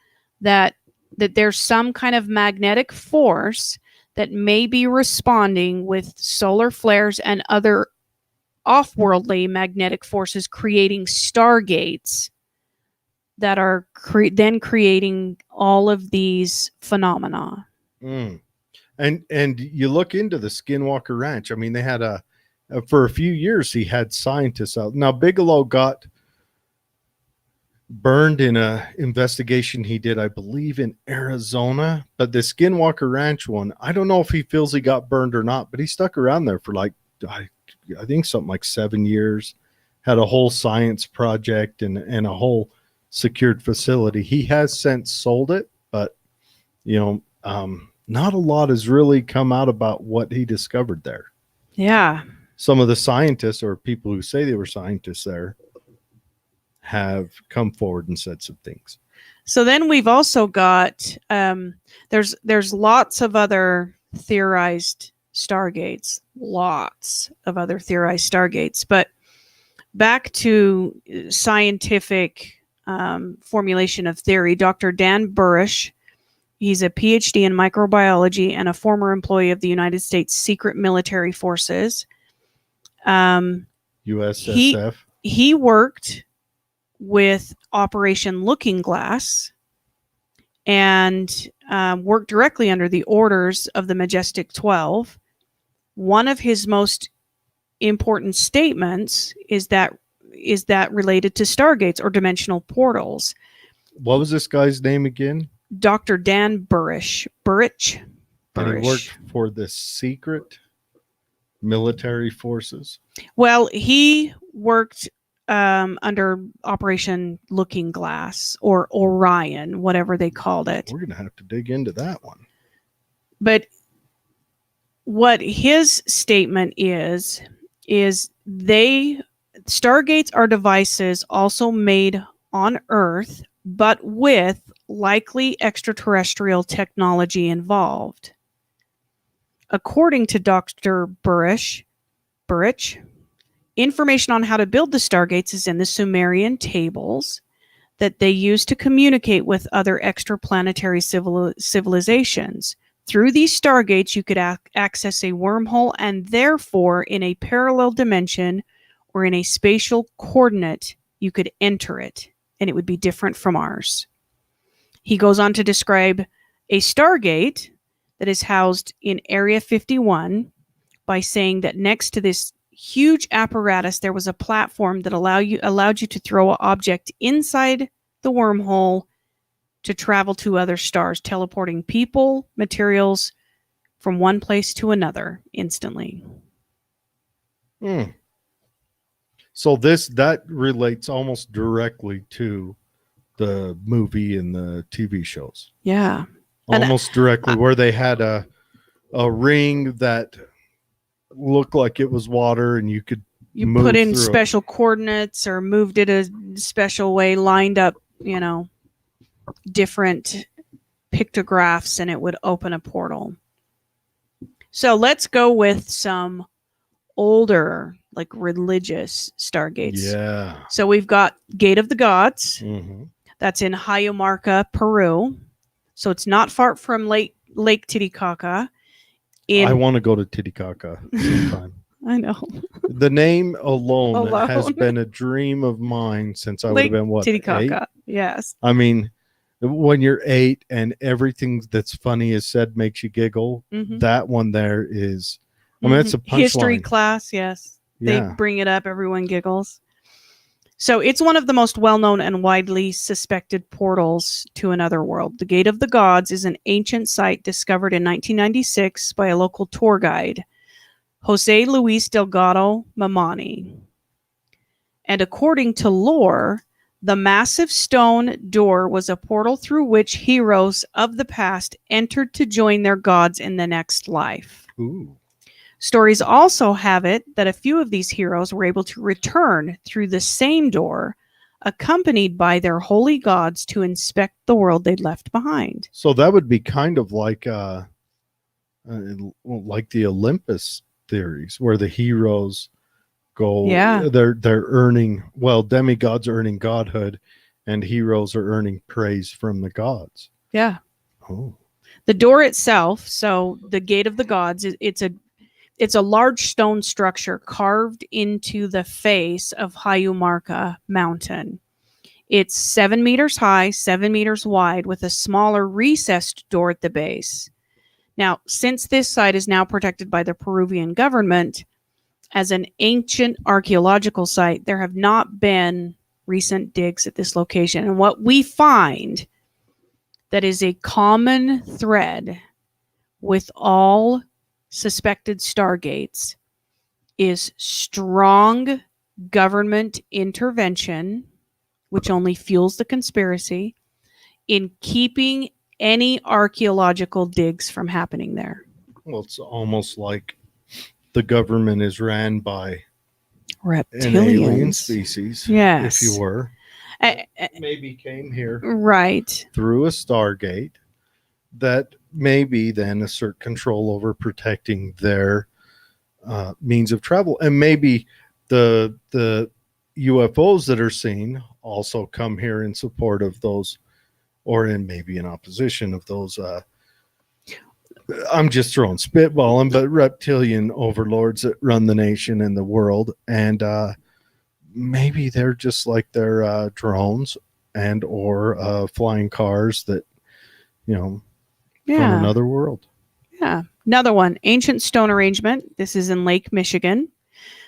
that there's some kind of magnetic force that may be responding with solar flares and other off-worldly magnetic forces creating stargates that are then creating all of these phenomena. And you look into the Skinwalker Ranch. I mean, they had for a few years, he had scientists out. Now, Bigelow got burned in a investigation he did, I believe, in Arizona. But the Skinwalker Ranch one, I don't know if he feels he got burned or not, but he stuck around there for like, I think something like 7 years, had a whole science project and a whole secured facility. He has since sold it, but not a lot has really come out about what he discovered there. Yeah. some of the scientists or people who say they were scientists there have come forward and said some things. So then we've also got there's lots of other theorized stargates, but back to scientific formulation of theory. Dr. Dan Burrish, he's a PhD in microbiology and a former employee of the United States Secret Military Forces. USSF. He worked with Operation Looking Glass and worked directly under the orders of the Majestic 12. One of his most important statements is that related to stargates or dimensional portals. What was this guy's name again? Dr. Dan Burrish. And he worked for the secret military forces. Well, he worked under Operation Looking Glass or Orion, whatever they called it. We're going to have to dig into that one. But what his statement is Stargates are devices also made on Earth, but with likely extraterrestrial technology involved. According to Dr. Burrish, information on how to build the Stargates is in the Sumerian tables that they used to communicate with other extraplanetary civilizations. Through these Stargates, you could access a wormhole and therefore in a parallel dimension or in a spatial coordinate, you could enter it and it would be different from ours. He goes on to describe a Stargate that is housed in Area 51 by saying that next to this huge apparatus, there was a platform that allowed you to throw an object inside the wormhole to travel to other stars, teleporting people, materials from one place to another instantly. So that relates almost directly to the movie and the TV shows. Yeah. Almost directly, where they had a ring that looked like it was water and you could put in special coordinates or moved it a special way, lined up, different pictographs, and it would open a portal. So let's go with some older, like religious Stargates. Yeah. So we've got Gate of the Gods. Mm-hmm. That's in Huaymarca, Peru. So it's not far from Lake Titicaca. I want to go to Titicaca sometime. I know. The name alone has been a dream of mine since I would have been, what, Titicaca. 8? Yes. I mean, when you're 8 and everything that's funny is said makes you giggle, that one there is, I mean, that's a punchline. History class, yes. They bring it up, everyone giggles. So it's one of the most well-known and widely suspected portals to another world. The Gate of the Gods is an ancient site discovered in 1996 by a local tour guide, Jose Luis Delgado Mamani. And according to lore, the massive stone door was a portal through which heroes of the past entered to join their gods in the next life. Ooh. Stories also have it that a few of these heroes were able to return through the same door, accompanied by their holy gods to inspect the world they'd left behind. So that would be kind of like the Olympus theories, where the heroes go. Yeah, they're earning, well, demigods are earning godhood, and heroes are earning praise from the gods. Yeah. Oh. The door itself, so the Gate of the Gods, it's a large stone structure carved into the face of Huaymarca Mountain. It's 7 meters high, 7 meters wide, with a smaller recessed door at the base. Now, since this site is now protected by the Peruvian government as an ancient archaeological site, there have not been recent digs at this location. And what we find that is a common thread with all suspected Stargates is strong government intervention, which only fuels the conspiracy, in keeping any archaeological digs from happening there. Well, it's almost like the government is ran by an alien Reptilians. species, Yes. if you were, Uh, maybe came here right. through a Stargate that maybe then assert control over protecting their means of travel, and maybe the UFOs that are seen also come here in support of those, or in maybe in opposition of those. I'm just throwing spitballing, but reptilian overlords that run the nation and the world, and maybe they're just like their drones and or flying cars that, you know, from Yeah. another world. Yeah. Another one, Ancient Stone Arrangement. This is in Lake Michigan.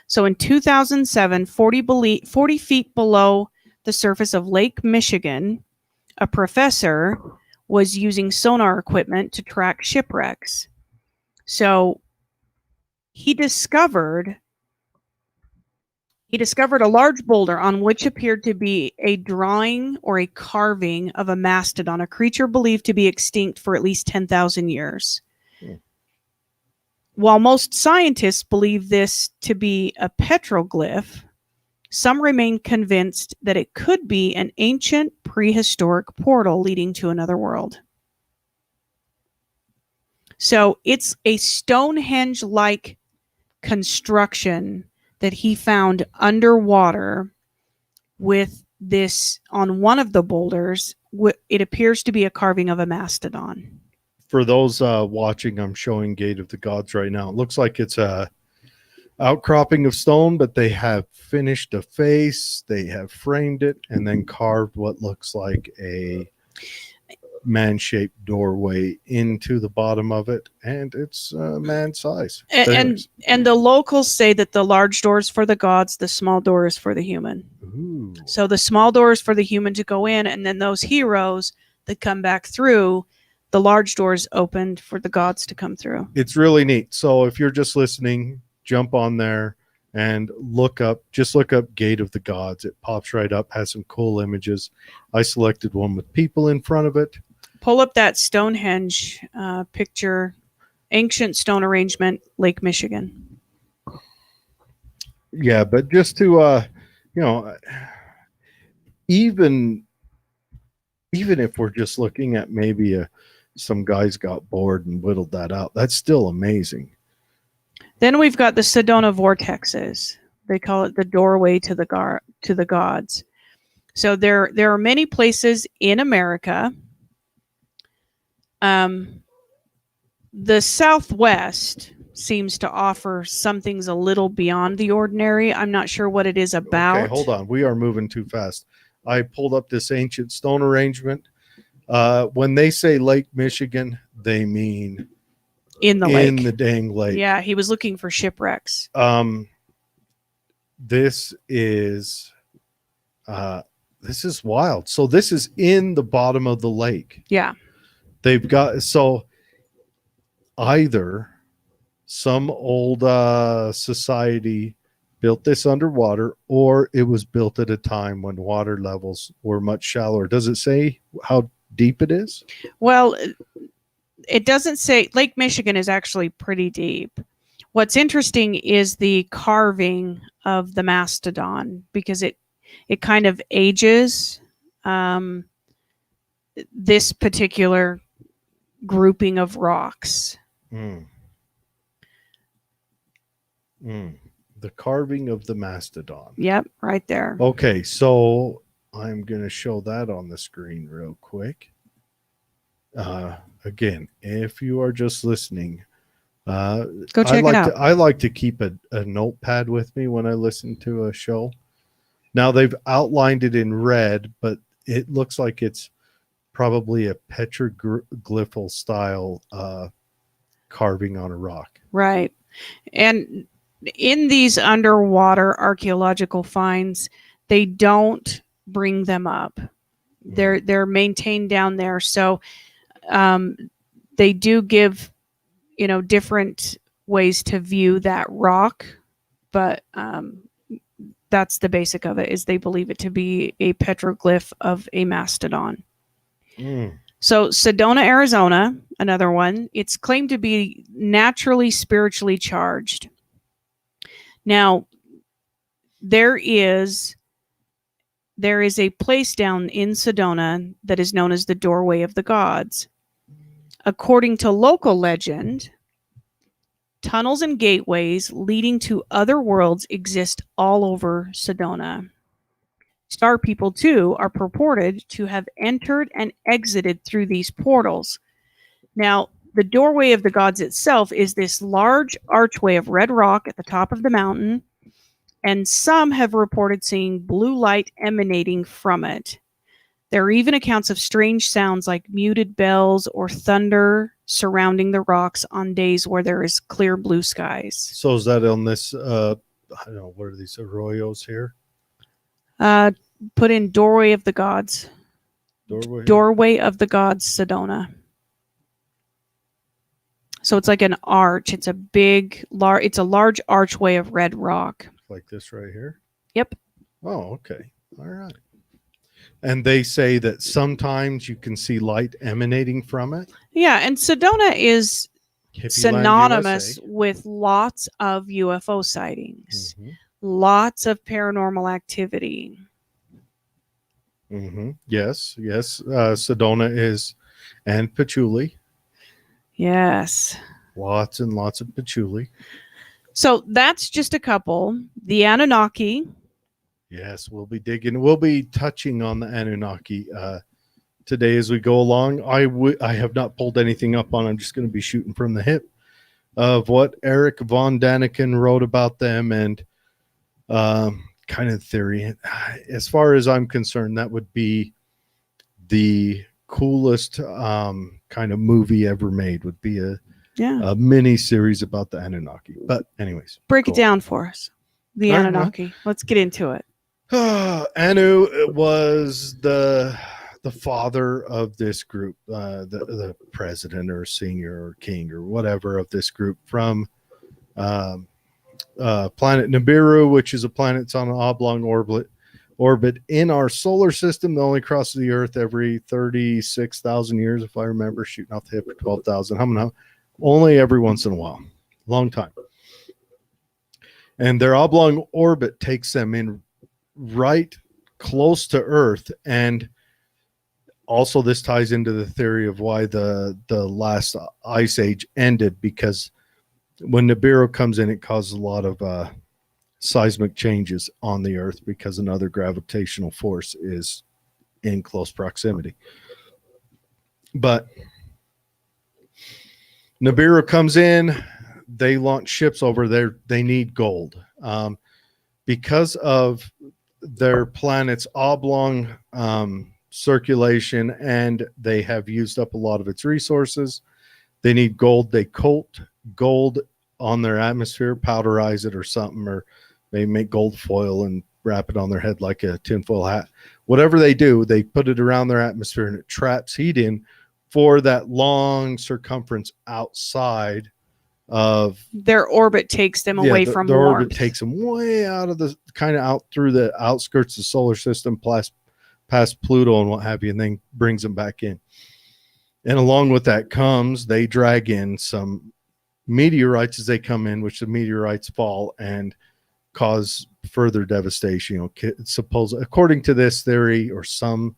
So in 2007, 40 feet below the surface of Lake Michigan, a professor was using sonar equipment to track shipwrecks. So he discovered a large boulder on which appeared to be a drawing or a carving of a mastodon, a creature believed to be extinct for at least 10,000 years. Hmm. While most scientists believe this to be a petroglyph, some remain convinced that it could be an ancient prehistoric portal leading to another world. So it's a Stonehenge-like construction that he found underwater with this on one of the boulders. It appears to be a carving of a mastodon. For those watching, I'm showing Gate of the Gods right now. It looks like it's a outcropping of stone, but they have finished a face, they have framed it, and then carved what looks like a man-shaped doorway into the bottom of it, and it's man size. And the locals say that the large door is for the gods, the small door is for the human. Ooh. So the small door is for the human to go in, and then those heroes that come back through, the large doors opened for the gods to come through. It's really neat. So if you're just listening, jump on there and look up Gate of the Gods. It pops right up, has some cool images. I selected one with people in front of it. Pull up that Stonehenge picture, ancient stone arrangement, Lake Michigan. Yeah, but just to even if we're just looking at maybe some guys got bored and whittled that out, that's still amazing. Then we've got the Sedona Vortexes. They call it the doorway to the gods. So there are many places in America. The Southwest seems to offer some things a little beyond the ordinary. I'm not sure what it is about. Okay, hold on. We are moving too fast. I pulled up this ancient stone arrangement. When they say Lake Michigan, they mean in the lake. In the dang lake. Yeah, he was looking for shipwrecks. This is wild. So this is in the bottom of the lake. Yeah. They've got, so either some old society built this underwater, or it was built at a time when water levels were much shallower. Does it say how deep it is? Well, it doesn't say. Lake Michigan is actually pretty deep. What's interesting is the carving of the mastodon, because it kind of ages this particular grouping of rocks. The carving of the mastodon. Yep, right there. Okay, so I'm going to show that on the screen real quick. Again, if you are just listening, go check it out. I like to keep a notepad with me when I listen to a show. Now they've outlined it in red, but it looks like it's probably a petroglyphal style carving on a rock. Right. And in these underwater archaeological finds, they don't bring them up. They're maintained down there. So they do give, different ways to view that rock, but that's the basic of it, is they believe it to be a petroglyph of a mastodon. So Sedona, Arizona, another one, it's claimed to be naturally spiritually charged. Now, there is a place down in Sedona that is known as the Doorway of the Gods. According to local legend, tunnels and gateways leading to other worlds exist all over Sedona. Star people, too, are purported to have entered and exited through these portals. Now, the Doorway of the Gods itself is this large archway of red rock at the top of the mountain, and some have reported seeing blue light emanating from it. There are even accounts of strange sounds like muted bells or thunder surrounding the rocks on days where there is clear blue skies. So is that on this, I don't know, what are these arroyos here? Put in Doorway of the Gods. Doorway of the Gods, Sedona. So it's like an arch. It's a it's a large archway of red rock. Like this right here? Yep. Oh, okay. All right. And they say that sometimes you can see light emanating from it. Yeah, and Sedona is Hippie synonymous Land, with lots of UFO sightings, USA. lots of paranormal activity. Yes. Sedona is, and patchouli. Yes. Lots and lots of patchouli. So that's just a couple. The Annunaki. Yes, we'll be touching on the Annunaki today as we go along. I have not pulled anything up on. I'm just going to be shooting from the hip of what Eric von Daniken wrote about them and kind of theory. As far as I'm concerned, that would be the coolest kind of movie ever made. Would be a mini series about the Anunnaki. But anyways, break it down for us. The Anunnaki. Let's get into it. Anu was the father of this group, the president or senior or king or whatever of this group from planet Nibiru, which is a planet that's on an oblong orbit in our solar system that only crosses the Earth every 36,000 years, if I remember, shooting off the hip, or 12,000. How many? Only every once in a while. Long time. And their oblong orbit takes them in right close to Earth, and also this ties into the theory of why the last ice age ended, because when Nibiru comes in, it causes a lot of seismic changes on the Earth because another gravitational force is in close proximity. But Nibiru comes in, they launch ships over there. They need gold because of their planet's oblong circulation, and they have used up a lot of its resources. They need gold. They coat gold on their atmosphere, powderize it or something, or they make gold foil and wrap it on their head like a tinfoil hat. Whatever they do, they put it around their atmosphere, and it traps heat in for that long circumference outside of their orbit. Takes them away from their warmth. orbit takes them way out of the kind of out through the outskirts of the solar system, past Pluto and what have you, and then brings them back in. And along with that comes, they drag in some meteorites as they come in, which the meteorites fall and cause further devastation. According to this theory, or some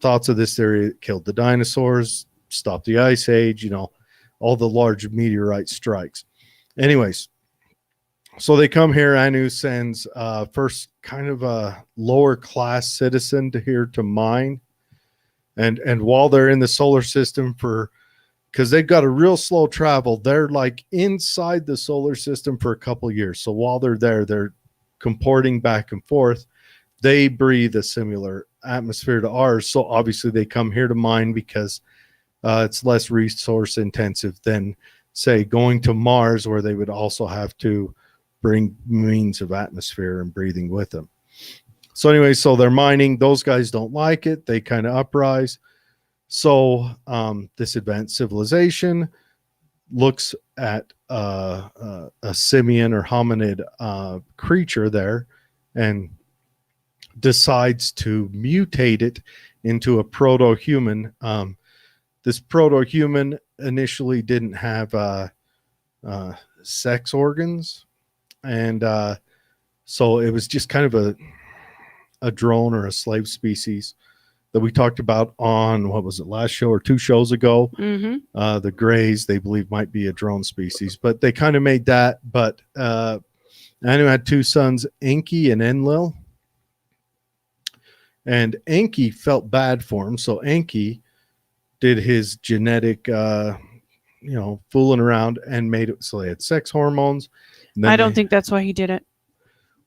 thoughts of this theory, it killed the dinosaurs, stopped the ice age, all the large meteorite strikes. Anyways, so they come here. Anu sends first kind of a lower class citizen to mine. And while they're in the solar system because they've got a real slow travel, they're like inside the solar system for a couple of years. So while they're there, they're comporting back and forth. They breathe a similar atmosphere to ours. So obviously they come here to mine because it's less resource intensive than, say, going to Mars, where they would also have to bring means of atmosphere and breathing with them. So anyway, so they're mining. Those guys don't like it. They kind of uprise. So this advanced civilization looks at a simian or hominid creature there and decides to mutate it into a proto-human. This proto-human initially didn't have sex organs. And so it was just kind of a drone or a slave species that we talked about on, what was it, last show or 2 shows ago? Mm-hmm. The Greys, they believe, might be a drone species, but they kind of made that. But Anu had 2 sons, Enki and Enlil. And Enki felt bad for him, so Enki did his genetic, fooling around and made it so they had sex hormones. I don't think that's why he did it.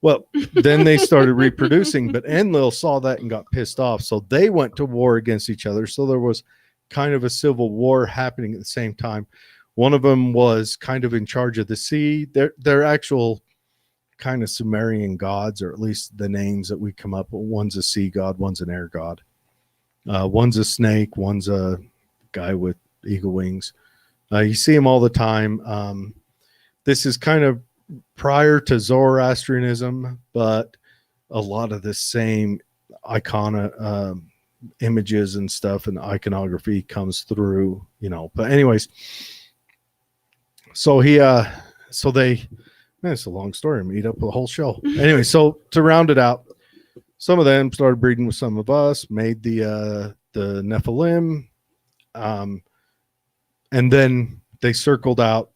Well, then they started reproducing, but Enlil saw that and got pissed off. So they went to war against each other. So there was kind of a civil war happening at the same time. One of them was kind of in charge of the sea. They're actual kind of Sumerian gods, or at least the names that we come up with. One's a sea god, one's an air god. One's a snake, one's a guy with eagle wings. You see them all the time. This is kind of prior to Zoroastrianism, but a lot of the same images and stuff and iconography comes through, But anyways, so it's a long story. I eat up the whole show. Anyway, so to round it out, some of them started breeding with some of us, made the Nephilim, and then they circled out.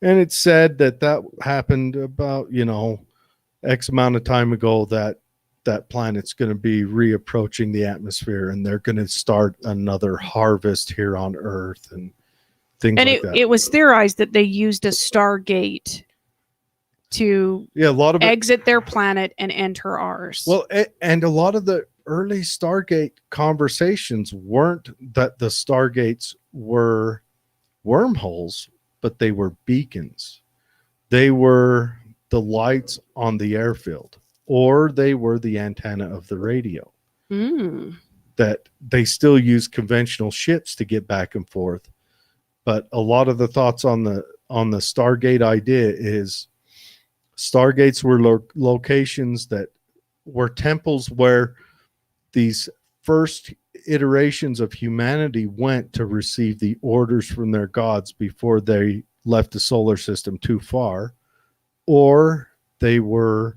And it's said that happened about, X amount of time ago, that planet's going to be reapproaching the atmosphere and they're going to start another harvest here on Earth and things like that. It was theorized that they used a Stargate to a lot of exit their planet and enter ours. Well, and a lot of the early Stargate conversations weren't that the Stargates were wormholes, but they were beacons. They were the lights on the airfield, or they were the antenna of the radio. That they still use conventional ships to get back and forth. But a lot of the thoughts on the Stargate idea is Stargates were locations that were temples where these first iterations of humanity went to receive the orders from their gods before they left the solar system too far, or they were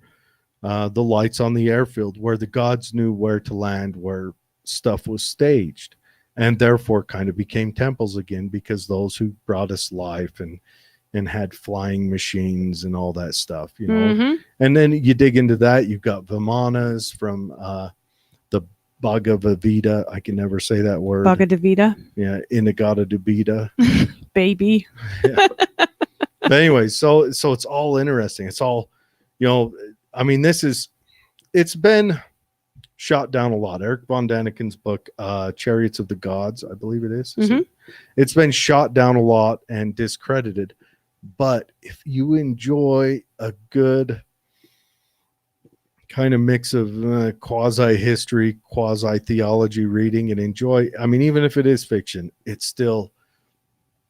the lights on the airfield where the gods knew where to land, where stuff was staged, and therefore kind of became temples again, because those who brought us life and had flying machines and all that stuff, Mm-hmm. And then you dig into that, you've got Vimanas from the Bhagavad Gita. I can never say that word. Bhagavad Gita. Yeah, Inagata Dubita. Baby. Yeah. But anyway, so it's all interesting. It's all, it's been shot down a lot. Eric von Daniken's book, Chariots of the Gods, I believe it is. Mm-hmm. It's been shot down a lot and discredited. But if you enjoy a good kind of mix of quasi-history, quasi-theology reading and enjoy, even if it is fiction, it's still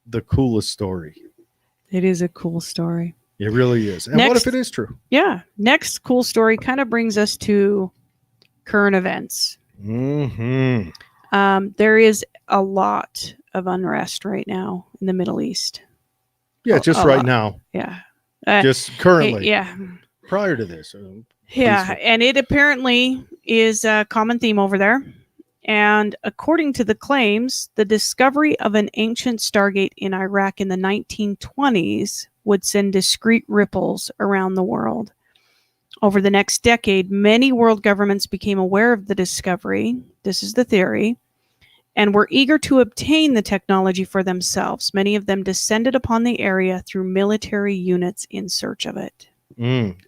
the coolest story. It is a cool story. It really is. And what if it is true? Yeah. Next cool story kind of brings us to current events. Mm-hmm. There is a lot of unrest right now in the Middle East. Yeah, just right now. Yeah. Just currently. Yeah. Prior to this. Yeah. Peaceful. And it apparently is a common theme over there. And according to the claims, the discovery of an ancient Stargate in Iraq in the 1920s would send discrete ripples around the world. Over the next decade, many world governments became aware of the discovery. This is the theory. And were eager to obtain the technology for themselves. Many of them descended upon the area through military units in search of it.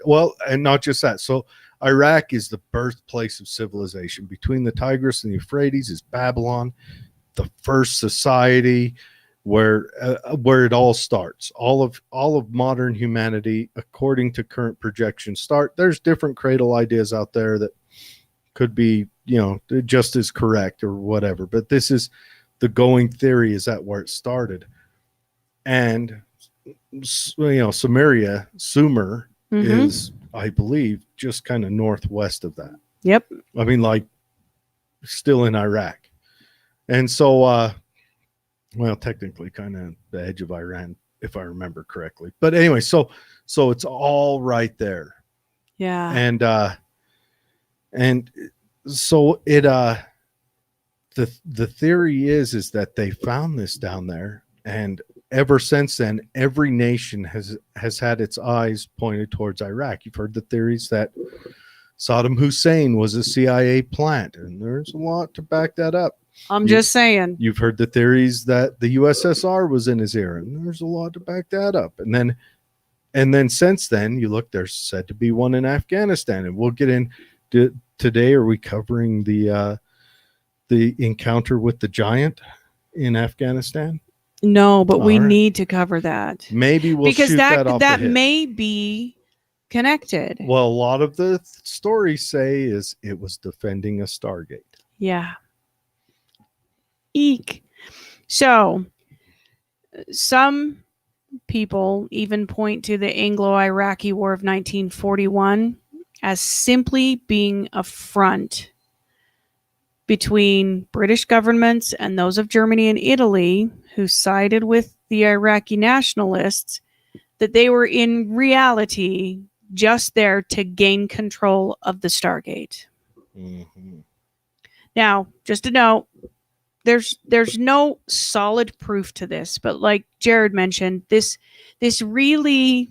Well, and not just that. So Iraq is the birthplace of civilization. Between the Tigris and the Euphrates is Babylon, the first society where it all starts. All of modern humanity, according to current projections, there's different cradle ideas out there that could be, just as correct or whatever. But this is the going theory, is that where it started. And, Sumer is, I believe, just kind of northwest of that. Yep. Still in Iraq. And so, technically kind of the edge of Iran, if I remember correctly. But anyway, so So it's all right there. Yeah. And so it the theory is that they found this down there, and ever since then every nation has had its eyes pointed towards Iraq. You've heard the theories that Saddam Hussein was a CIA plant, and there's a lot to back that up. I'm just saying. You've heard the theories that the USSR was in his ear, and there's a lot to back that up. And then since then, you look, there's said to be one in Afghanistan, and we'll get into today. Are we covering the encounter with the giant in Afghanistan? No, but we right. need to cover that. Maybe we'll because shoot that off that the hip. may be connected. Well, a lot of the stories say is it was defending a Stargate. Yeah. Eek. So some people even point to the Anglo-Iraqi War of 1941 as simply being a front between British governments and those of Germany and Italy, who sided with the Iraqi nationalists, that they were in reality just there to gain control of the Stargate. Mm-hmm. Now, just to note, there's no solid proof to this, but like Jared mentioned, this really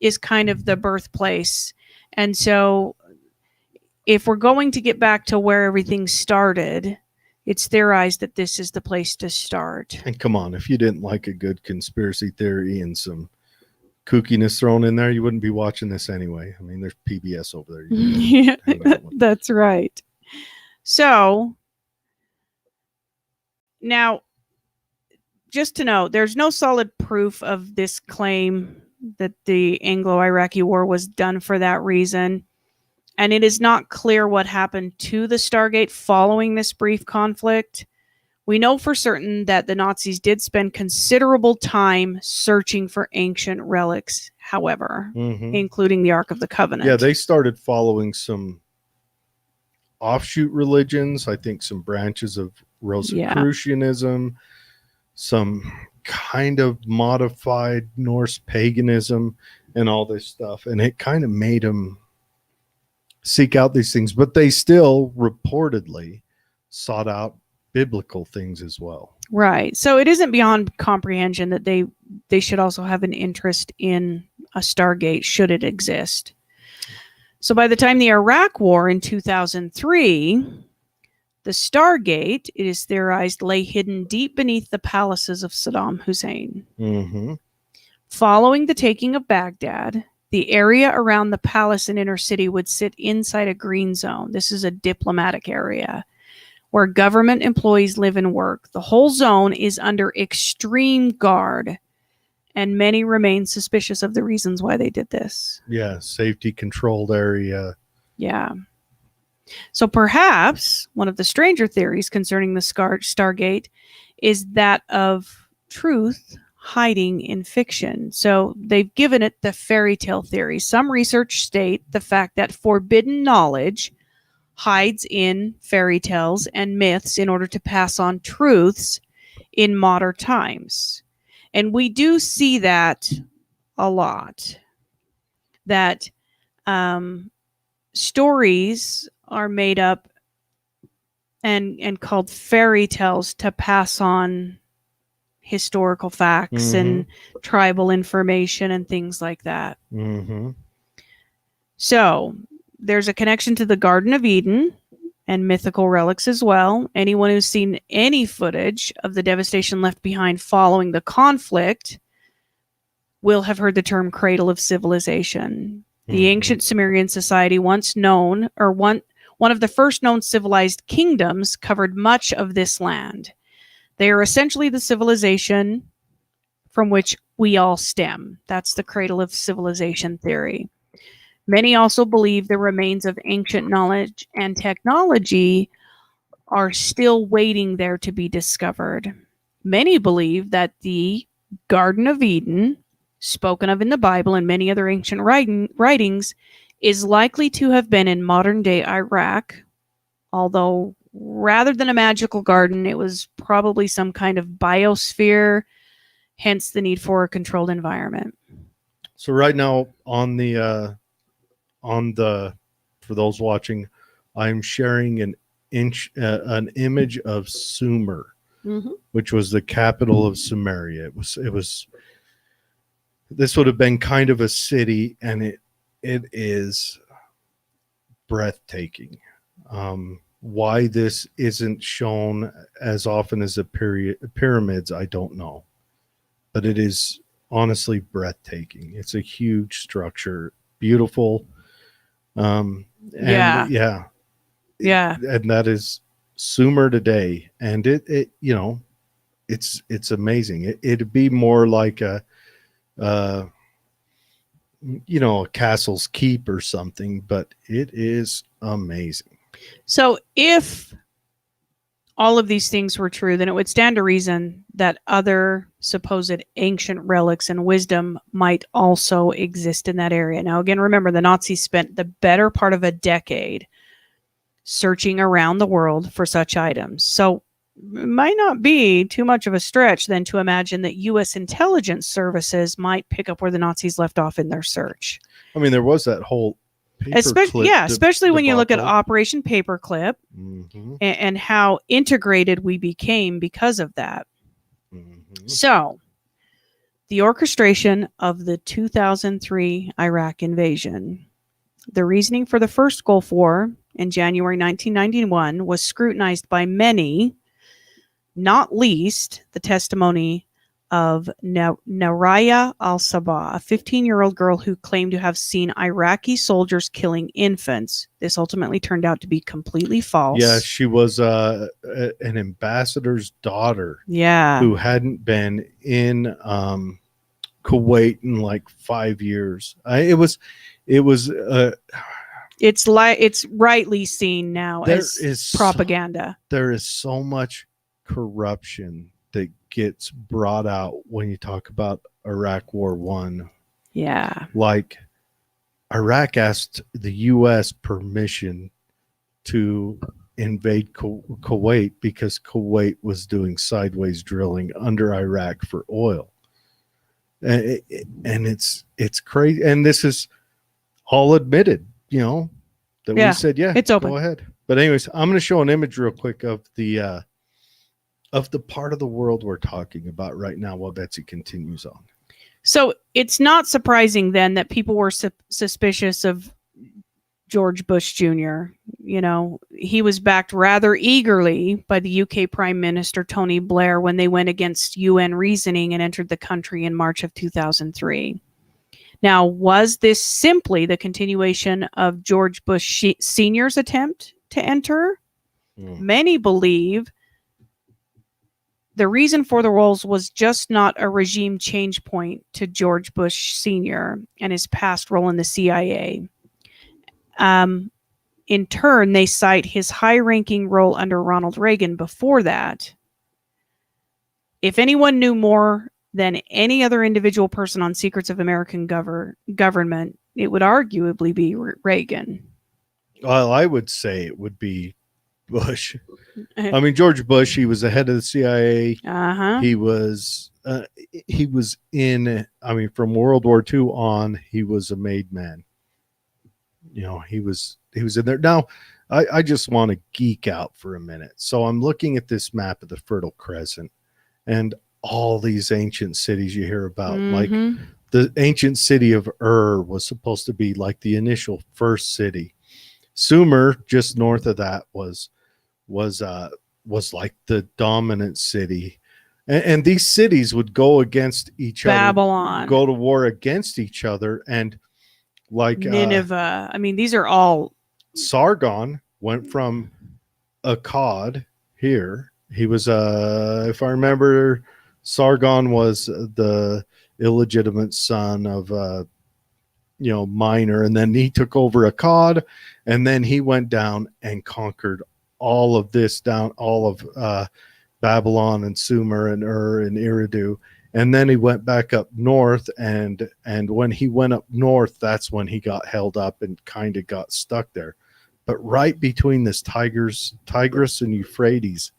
is kind of the birthplace. And so if we're going to get back to where everything started, it's theorized that this is the place to start. And come on, if you didn't like a good conspiracy theory and some kookiness thrown in there, you wouldn't be watching this anyway. I mean, there's PBS over there. Yeah, that's right. So now, just to know, there's no solid proof of this claim that the Anglo-Iraqi War was done for that reason. And it is not clear what happened to the Stargate following this brief conflict. We know for certain that the Nazis did spend considerable time searching for ancient relics, however, including the Ark of the Covenant. Yeah, they started following some offshoot religions, I think some branches of Rosicrucianism, some kind of modified Norse paganism, and all this stuff. And it kind of made them seek out these things, but they still reportedly sought out biblical things as well. Right. So it isn't beyond comprehension that they should also have an interest in a Stargate should it exist. So by the time the Iraq War in 2003, the Stargate, it is theorized, lay hidden deep beneath the palaces of Saddam Hussein. Mm-hmm. Following the taking of Baghdad, the area around the palace and inner city would sit inside a green zone. This is a diplomatic area where government employees live and work. The whole zone is under extreme guard, and many remain suspicious of the reasons why they did this. Yeah, safety controlled area. Yeah. So perhaps one of the stranger theories concerning the Stargate is that of truth hiding in fiction. So they've given it the fairy tale theory. Some research state the fact that forbidden knowledge hides in fairy tales and myths in order to pass on truths in modern times. And we do see that a lot. That stories are made up and called fairy tales to pass on historical facts and tribal information and things like that. Mm-hmm. So there's a connection to the Garden of Eden and mythical relics as well. Anyone who's seen any footage of the devastation left behind following the conflict will have heard the term Cradle of Civilization. The ancient Sumerian society, once known, or one of the first known civilized kingdoms, covered much of this land. They are essentially the civilization from which we all stem. That's the Cradle of Civilization theory. Many also believe the remains of ancient knowledge and technology are still waiting there to be discovered. Many believe that the Garden of Eden, spoken of in the Bible and many other ancient writings, is likely to have been in modern-day Iraq, although rather than a magical garden, it was probably some kind of biosphere, hence the need for a controlled environment. So right now for those watching, I'm sharing an image of Sumer, Mm-hmm. which was the capital of Sumeria. It was this would have been kind of a city, and it is breathtaking. Why this isn't shown as often as the pyramids, I don't know, but it is honestly breathtaking. It's a huge structure, beautiful, and Yeah. and that is Sumer today, and it it's amazing. It'd be more like uh, a castle's keep or something, but it is amazing. So if all of these things were true, then it would stand to reason that other supposed ancient relics and wisdom might also exist in that area. Now, again, remember, the Nazis spent the better part of a decade searching around the world for such items. So it might not be too much of a stretch then to imagine that U.S. intelligence services might pick up where the Nazis left off in their search. I mean, there was that whole especially when you look at debacle. Operation Paperclip and how integrated we became because of that. So, the orchestration of the 2003 Iraq invasion. The reasoning for the first Gulf War in January 1991 was scrutinized by many, not least the testimony of Naraya al-Sabah, a 15-year-old girl who claimed to have seen Iraqi soldiers killing infants. This ultimately turned out to be completely false. Yeah, she was an ambassador's daughter. Yeah. Who hadn't been in Kuwait in like 5 years. It's rightly seen now as is propaganda. There is so much corruption that gets brought out when you talk about Iraq War One. Yeah. Like Iraq asked the U.S. permission to invade Kuwait because Kuwait was doing sideways drilling under Iraq for oil. And it's crazy. And this is all admitted, that we said, it's open. Go ahead. But anyways, I'm going to show an image real quick of the part of the world we're talking about right now while Betsy continues on. So it's not surprising then that people were suspicious of George Bush Jr. He was backed rather eagerly by the UK Prime Minister Tony Blair when they went against UN reasoning and entered the country in March of 2003. Now, was this simply the continuation of George Bush Sr.'s attempt to enter? Many believe the reason for the roles was just not a regime change point to George Bush Sr. and his past role in the CIA. In turn, they cite his high-ranking role under Ronald Reagan before that. If anyone knew more than any other individual person on secrets of American government, it would arguably be Reagan. Well, I would say it would be Bush. I mean, George Bush, he was the head of the CIA. Uh-huh. He was in, from World War II on, he was a made man. He was in there. Now, I just want to geek out for a minute. So I'm looking at this map of the Fertile Crescent and all these ancient cities you hear about. Like the ancient city of Ur was supposed to be like the initial first city. Sumer, just north of that, was like the dominant city. And these cities would go against each Babylon. Go to war against each other. And like Nineveh. These are all. Sargon went from Akkad here. He was, if I remember, Sargon was the illegitimate son of, Minor. And then he took over Akkad. And then he went down and conquered all of this down, all of Babylon and Sumer and Ur and Eridu. And then he went back up north, and when he went up north, that's when he got held up and kind of got stuck there. But right between this Tigris and Euphrates,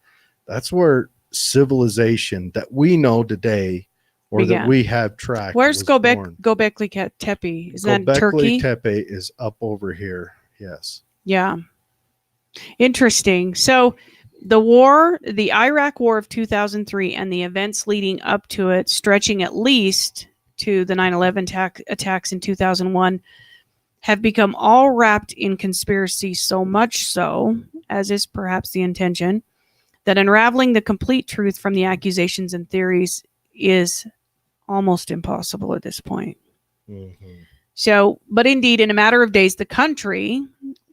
that's where civilization that we know today or that began. we have tracked. Where's was born. Göbekli Tepe? Is that Göbekli Turkey? Tepe is up over here. Yes. Yeah. Interesting. So the Iraq War of 2003 and the events leading up to it, stretching at least to the 9/11 attacks in 2001, have become all wrapped in conspiracy, so much so, as is perhaps the intention, that unraveling the complete truth from the accusations and theories is almost impossible at this point. Mm-hmm. So, but indeed, in a matter of days, the country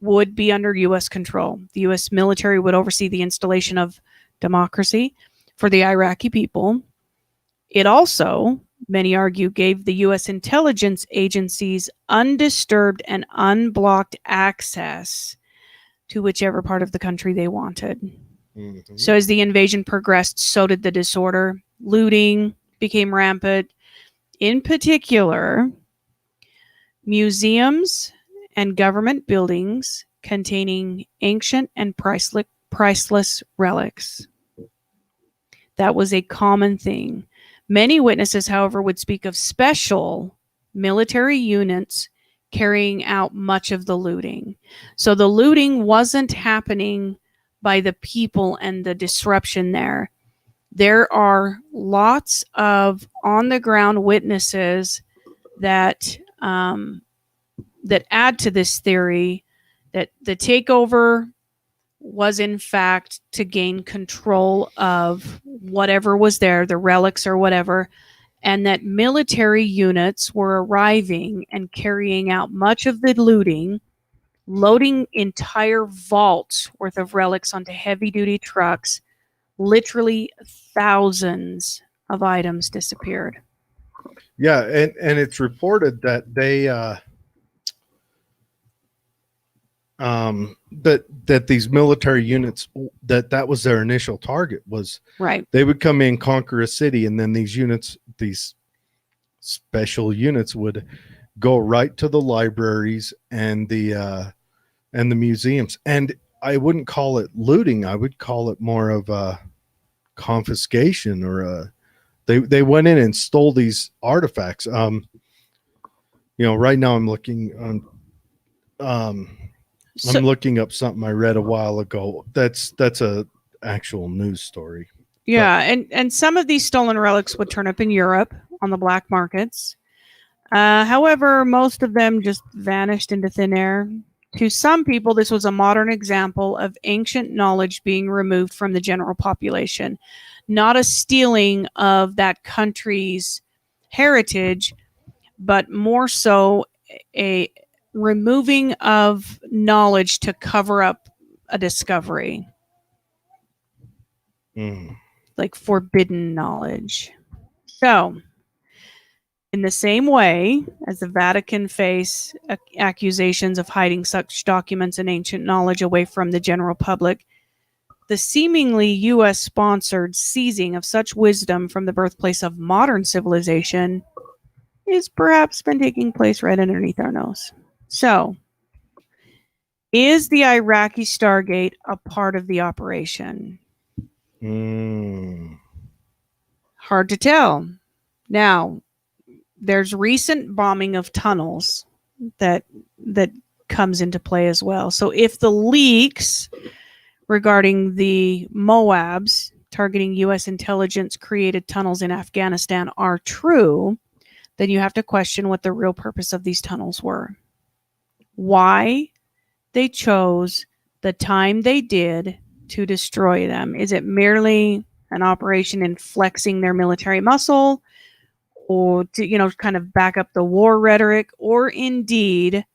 would be under U.S. control. The U.S. military would oversee the installation of democracy for the Iraqi people. It also, many argue, gave the U.S. intelligence agencies undisturbed and unblocked access to whichever part of the country they wanted. Mm-hmm. So as the invasion progressed, so did the disorder. Looting became rampant. In particular, museums and government buildings containing ancient and priceless relics. That was a common thing. Many witnesses, however, would speak of special military units carrying out much of the looting. So the looting wasn't happening by the people and the disruption there. There are lots of on-the-ground witnesses that that add to this theory that the takeover was in fact to gain control of whatever was there, the relics or whatever, and that military units were arriving and carrying out much of the looting, loading entire vaults worth of relics onto heavy-duty trucks. Literally thousands of items disappeared. Yeah, and it's reported that they that these military units, that was their initial target, was Right. they would come in, conquer a city, and then these special units would go right to the libraries and the museums. And I wouldn't call it looting. I would call it more of a confiscation, or they went in and stole these artifacts. Right now I'm looking on I'm looking up something I read a while ago. That's a actual news story. Yeah, and some of these stolen relics would turn up in Europe on the black markets. However, most of them just vanished into thin air. To some people, this was a modern example of ancient knowledge being removed from the general population, not a stealing of that country's heritage, but more so a removing of knowledge to cover up a discovery. Like forbidden knowledge. So, in the same way as the Vatican face accusations of hiding such documents and ancient knowledge away from the general public, the seemingly U.S.-sponsored seizing of such wisdom from the birthplace of modern civilization is perhaps been taking place right underneath our nose. So, is the Iraqi Stargate a part of the operation? Hard to tell. Now, there's recent bombing of tunnels that comes into play as well. So if the leaks regarding the Moabs targeting U.S. intelligence created tunnels in Afghanistan are true, then you have to question what the real purpose of these tunnels were. Why they chose the time they did to destroy them. Is it merely an operation in flexing their military muscle, or to, kind of back up the war rhetoric, or indeed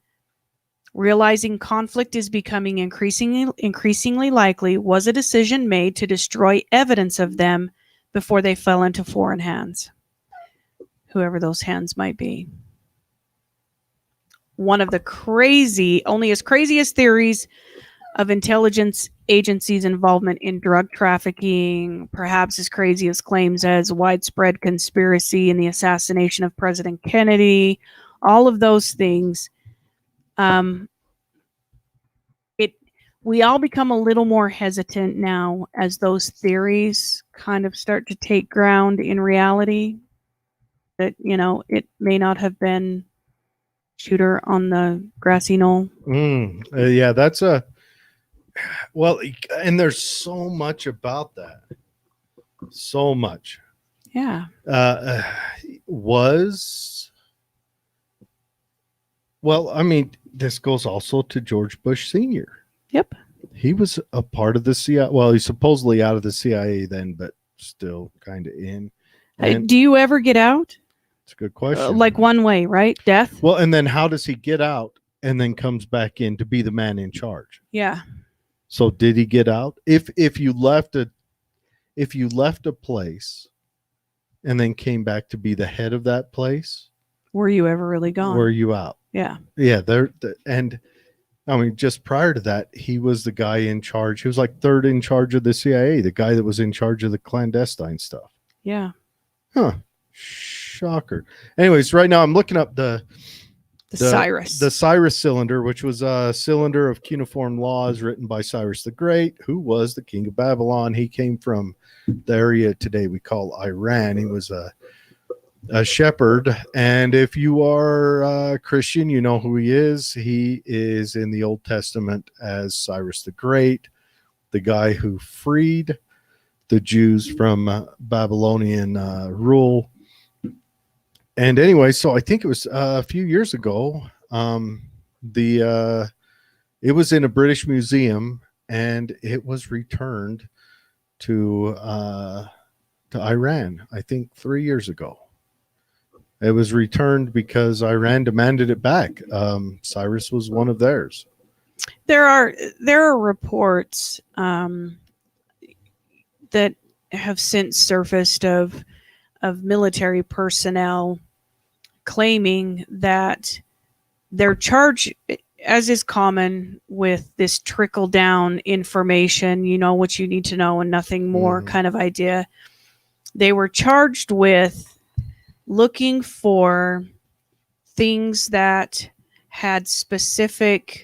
realizing conflict is becoming increasingly likely, was a decision made to destroy evidence of them before they fell into foreign hands, whoever those hands might be? One of the only as craziest theories of intelligence agencies' involvement in drug trafficking, perhaps as crazy as claims as widespread conspiracy in the assassination of President Kennedy, all of those things. We all become a little more hesitant now as those theories kind of start to take ground in reality. that, it may not have been Shooter on the grassy knoll. Yeah, that's and there's so much about that. So much. Yeah. This goes also to George Bush Sr. Yep. He was a part of the CIA. Well, he's supposedly out of the CIA then, but still kind of in. Do you ever get out? It's a good question. Like one way, right? Death? Well, and then how does he get out and then comes back in to be the man in charge? Yeah. So did he get out? If you left a place and then came back to be the head of that place, were you ever really gone? Were you out? Yeah. Yeah. Just prior to that, he was the guy in charge. He was like third in charge of the CIA, the guy that was in charge of the clandestine stuff. Yeah. Huh. Shocker. Anyways, right now I'm looking up the Cyrus cylinder, which was a cylinder of cuneiform laws written by Cyrus the Great, who was the king of Babylon. He came from the area today we call Iran. He was a shepherd, and if you are Christian, you know who he is. He is in the Old Testament as Cyrus the Great, the guy who freed the Jews from Babylonian rule. And anyway, so I think it was a few years ago. It was in a British museum, and it was returned to Iran. I think 3 years ago. It was returned because Iran demanded it back. Cyrus was one of theirs. There are reports that have since surfaced of military personnel claiming that their charge, as is common with this trickle down information, you know what you need to know and nothing more kind of idea. They were charged with looking for things that had specific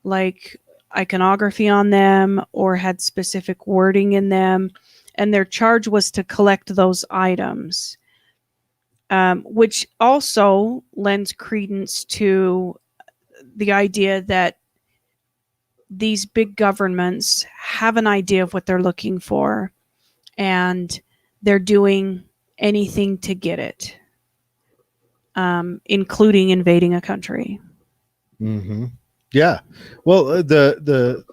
like iconography on them or had specific wording in them, and their charge was to collect those items, which also lends credence to the idea that these big governments have an idea of what they're looking for, and they're doing anything to get it, including invading a country. Mm-hmm. Yeah. Well, the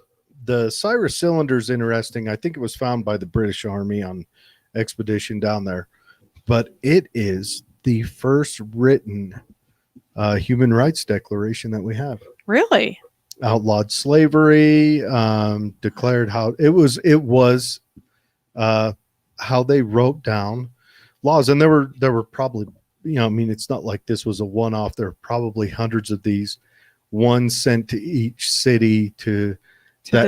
Cyrus cylinder is interesting. I think it was found by the British Army on expedition down there, but it is the first written human rights declaration that we have. Really? Outlawed slavery, declared how it was how they wrote down laws. And there were probably, it's not like this was a one-off. There are probably hundreds of these, one sent to each city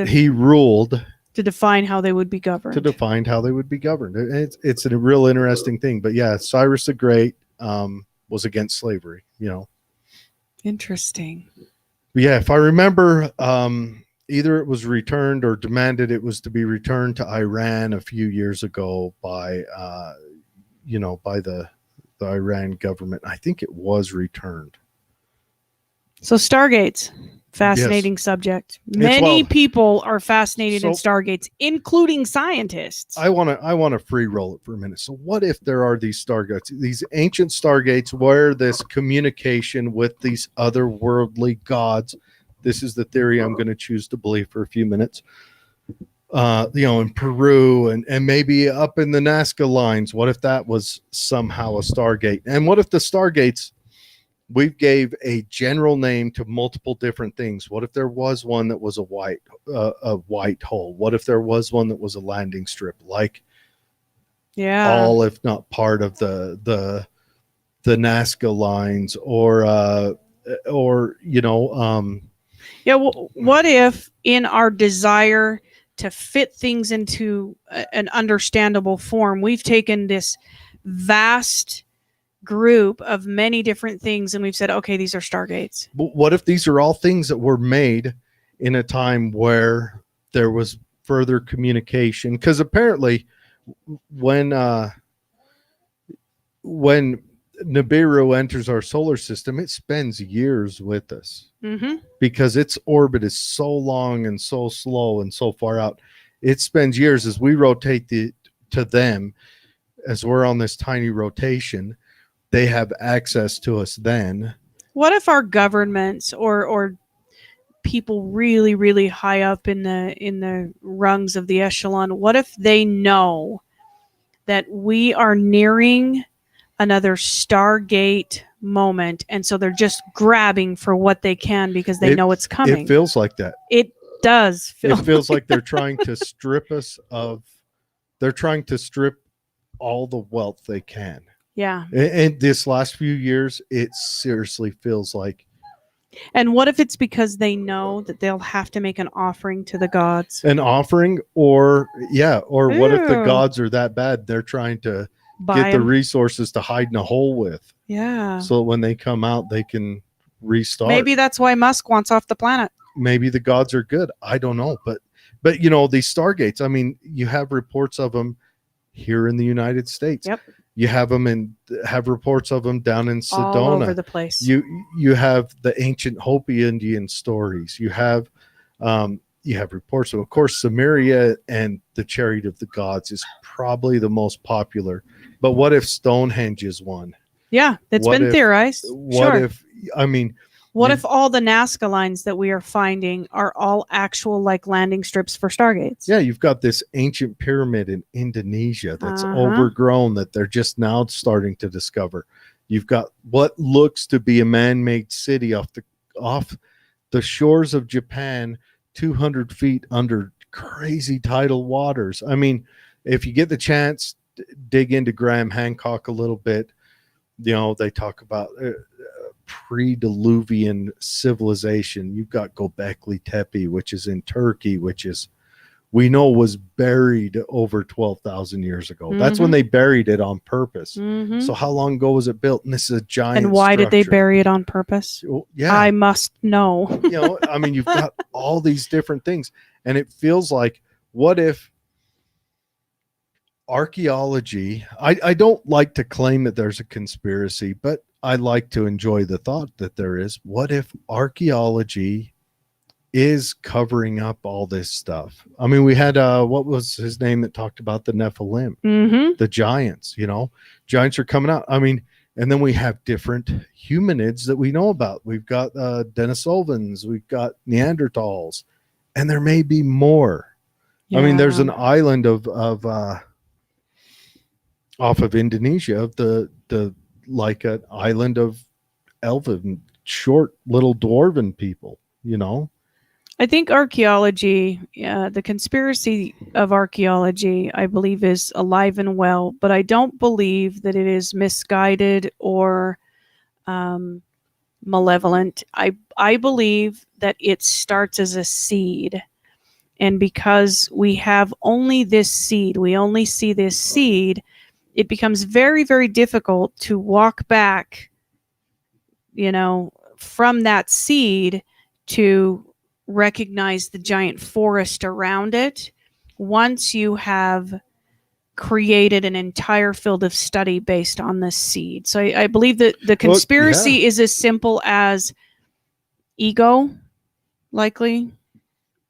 he ruled to define how they would be governed. It's a real interesting thing. But yeah, Cyrus the Great was against slavery, Interesting. But yeah, if I remember, either it was returned or demanded it was to be returned to Iran a few years ago by the Iran government. I think it was returned. So Stargates, fascinating subject. Many people are fascinated in Stargates, including scientists. I want to free roll it for a minute. So what if there are these Stargates, these ancient Stargates, where this communication with these otherworldly gods? This is the theory I'm going to choose to believe for a few minutes. In Peru and maybe up in the Nazca lines. What if that was somehow a Stargate? And what if the Stargates, we gave a general name to multiple different things? What if there was one that was a white hole? What if there was one that was a landing strip, like all, if not part of the Nazca lines, what if in our desire to fit things into an understandable form, we've taken this vast group of many different things and we've said, okay, these are Stargates. But what if these are all things that were made in a time where there was further communication? Because apparently when when Nibiru enters our solar system, it spends years with us because its orbit is so long and so slow and so far out. It spends years as we rotate to them, as we're on this tiny rotation. They have access to us then. What if our governments or people really, really high up in the rungs of the echelon, what if they know that we are nearing another Stargate moment, and so they're just grabbing for what they can because they know it's coming? It feels like that. It does feel. It feels like they're trying to strip us of. They're trying to strip all the wealth they can. Yeah. And this last few years, it seriously feels like. And what if it's because they know that they'll have to make an offering to the gods? An offering, or what if the gods are that bad? They're trying to get the resources to hide in a hole with. Yeah. So when they come out, they can restart. Maybe that's why Musk wants off the planet. Maybe the gods are good. I don't know. But you know, these Stargates, I mean, you have reports of them here in the United States. Yep. You have reports of them down in Sedona. All over the place. You have the ancient Hopi Indian stories. You have reports of course, Samaria and the Chariot of the Gods is probably the most popular. But what if Stonehenge is one? Yeah, it's been theorized. What if all the Nazca lines that we are finding are all actual like landing strips for Stargates? Yeah, you've got this ancient pyramid in Indonesia that's overgrown that they're just now starting to discover. You've got what looks to be a man-made city off the shores of Japan, 200 feet under crazy tidal waters. I mean, if you get the chance, dig into Graham Hancock a little bit. You know, they talk about pre-Diluvian civilization. You've got Göbekli Tepe, which is in Turkey, which is we know was buried over 12,000 years ago. That's when they buried it on purpose. So how long ago was it built? And this is a giant And why structure. did they bury it on purpose? Yeah, I must know. You know, I mean, you've got all these different things, and it feels like, what if archaeology, I don't like to claim that there's a conspiracy, but I like to enjoy the thought that there is. What if archaeology is covering up all this stuff? I mean, we had what was his name that talked about the Nephilim, the giants. You know, giants are coming out. I mean, and then we have different humanids that we know about. We've got Denisovans, we've got Neanderthals, and there may be more. Yeah. I mean, there's an island of off of Indonesia, of the like an island of elven, short little dwarven people, you know. I think archaeology, the conspiracy of archaeology, I believe is alive and well, but I don't believe that it is misguided or malevolent. I believe that it starts as a seed. And because we have only this seed, we only see this seed, it becomes very, very difficult to walk back, you know, from that seed to recognize the giant forest around it once you have created an entire field of study based on this seed. So I believe that the conspiracy is as simple as ego, likely.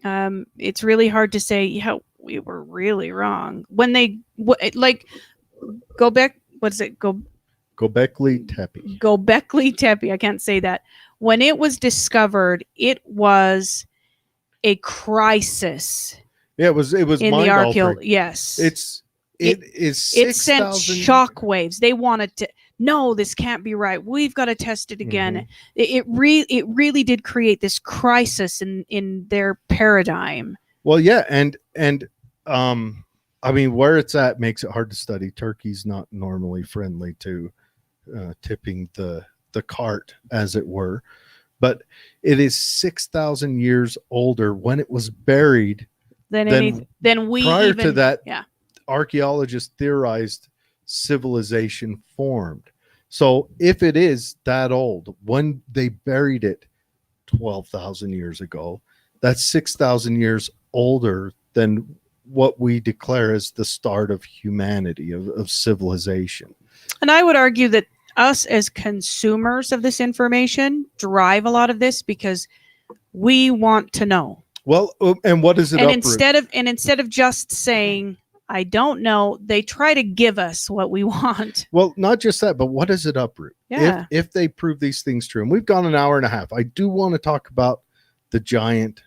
It's really hard to say, yeah, we were really wrong. When they, Göbekli Tepe. Göbekli Tepe. I can't say that. When it was discovered, it was a crisis. Yeah, it was in the archaeology. Yes, it sent shockwaves. They wanted to. No, this can't be right. We've got to test it again. It really did create this crisis in their paradigm. Well, yeah, and I mean, where it's at makes it hard to study. Turkey's not normally friendly to tipping the cart, as it were, but it is 6,000 years older when it was buried than we. Prior to that, archaeologists theorized civilization formed. So if it is that old, when they buried it 12,000 years ago, that's 6,000 years older than what we declare as the start of humanity, of civilization. And I would argue that us as consumers of this information drive a lot of this because we want to know. Well, and what does it And uproot? instead of just saying I don't know, they try to give us what we want. Well, not just that, but what does it uproot? Yeah. If they prove these things true, and we've gone an hour and a half, I do want to talk about the giant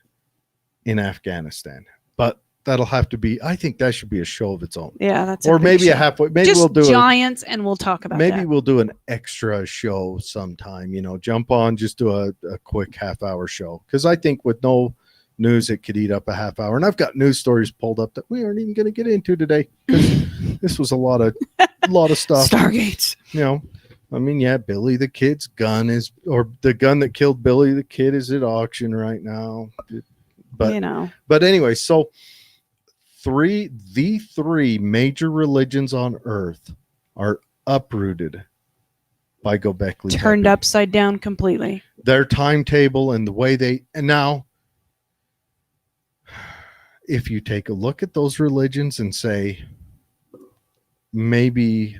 in Afghanistan, but that'll have to be. I think that should be a show of its own. Yeah, that's or big maybe show. a halfway. Maybe Just we'll do giants, and we'll talk about maybe that. we'll do an extra show sometime. Jump on, just do a quick half-hour show, because I think with no news, it could eat up a half hour. And I've got news stories pulled up that we aren't even going to get into today, because this was a lot of stuff. Stargates. I mean, yeah, Billy the Kid's gun is, or the gun that killed Billy the Kid is at auction right now. But anyway, so the three major religions on Earth are uprooted by Göbekli Turned Tepe. upside down completely. Their timetable and the way and now, if you take a look at those religions and say, maybe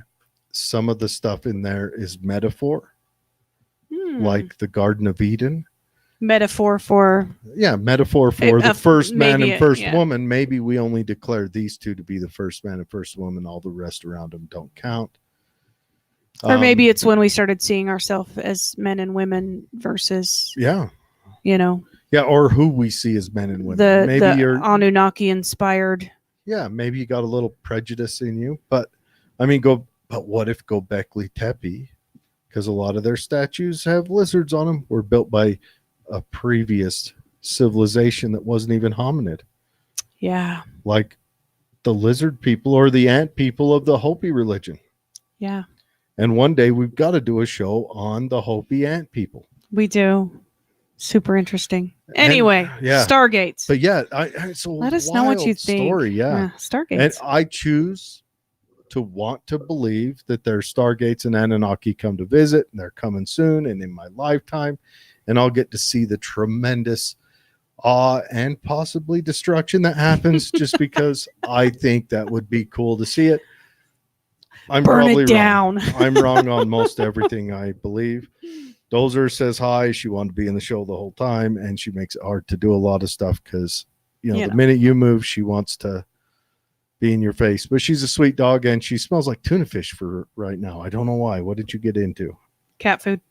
some of the stuff in there is metaphor, like the Garden of Eden. Metaphor for the first man and first yeah. woman. Maybe we only declare these two to be the first man and first woman. All the rest around them don't count. Or maybe it's when we started seeing ourselves as men and women versus, or who we see as men and women. The you're Anunnaki inspired. Yeah, maybe you got a little prejudice in you, but I mean, but what if Göbekli Tepe, because a lot of their statues have lizards on them, were built by a previous civilization that wasn't even hominid. Yeah. Like the lizard people or the ant people of the Hopi religion. Yeah. And one day we've got to do a show on the Hopi ant people. We do. Super interesting. Anyway, Stargates. But yeah, so let us know what you think. Story, Stargates. And I choose to want to believe that there's Stargates and Annunaki come to visit, and they're coming soon and in my lifetime, and I'll get to see the tremendous awe and possibly destruction that happens just because I think that would be cool to see it. I'm Burn probably it down. Wrong. I'm wrong on most everything, I believe. Dozer says hi. She wanted to be in the show the whole time, and she makes it hard to do a lot of stuff because, the minute you move, she wants to be in your face. But she's a sweet dog, and she smells like tuna fish for right now. I don't know why. What did you get into? Cat food.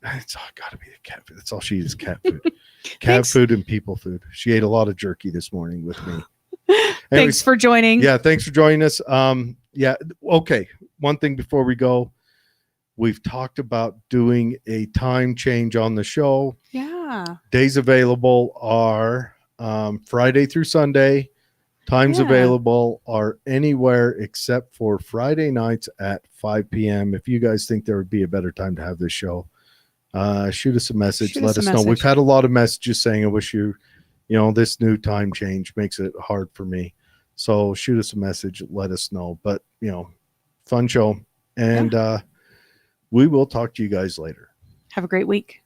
It's got to be the cat food. That's all she eats, cat food. Cat food and people food. She ate a lot of jerky this morning with me. Thanks for joining. Yeah, thanks for joining us. Okay. One thing before we go. We've talked about doing a time change on the show. Yeah. Days available are Friday through Sunday. Times available are anywhere except for Friday nights at 5 p.m. If you guys think there would be a better time to have this show, shoot us a message. Let us know. We've had a lot of messages saying, I wish this new time change makes it hard for me. So shoot us a message. Let us know. But, fun show. And we will talk to you guys later. Have a great week.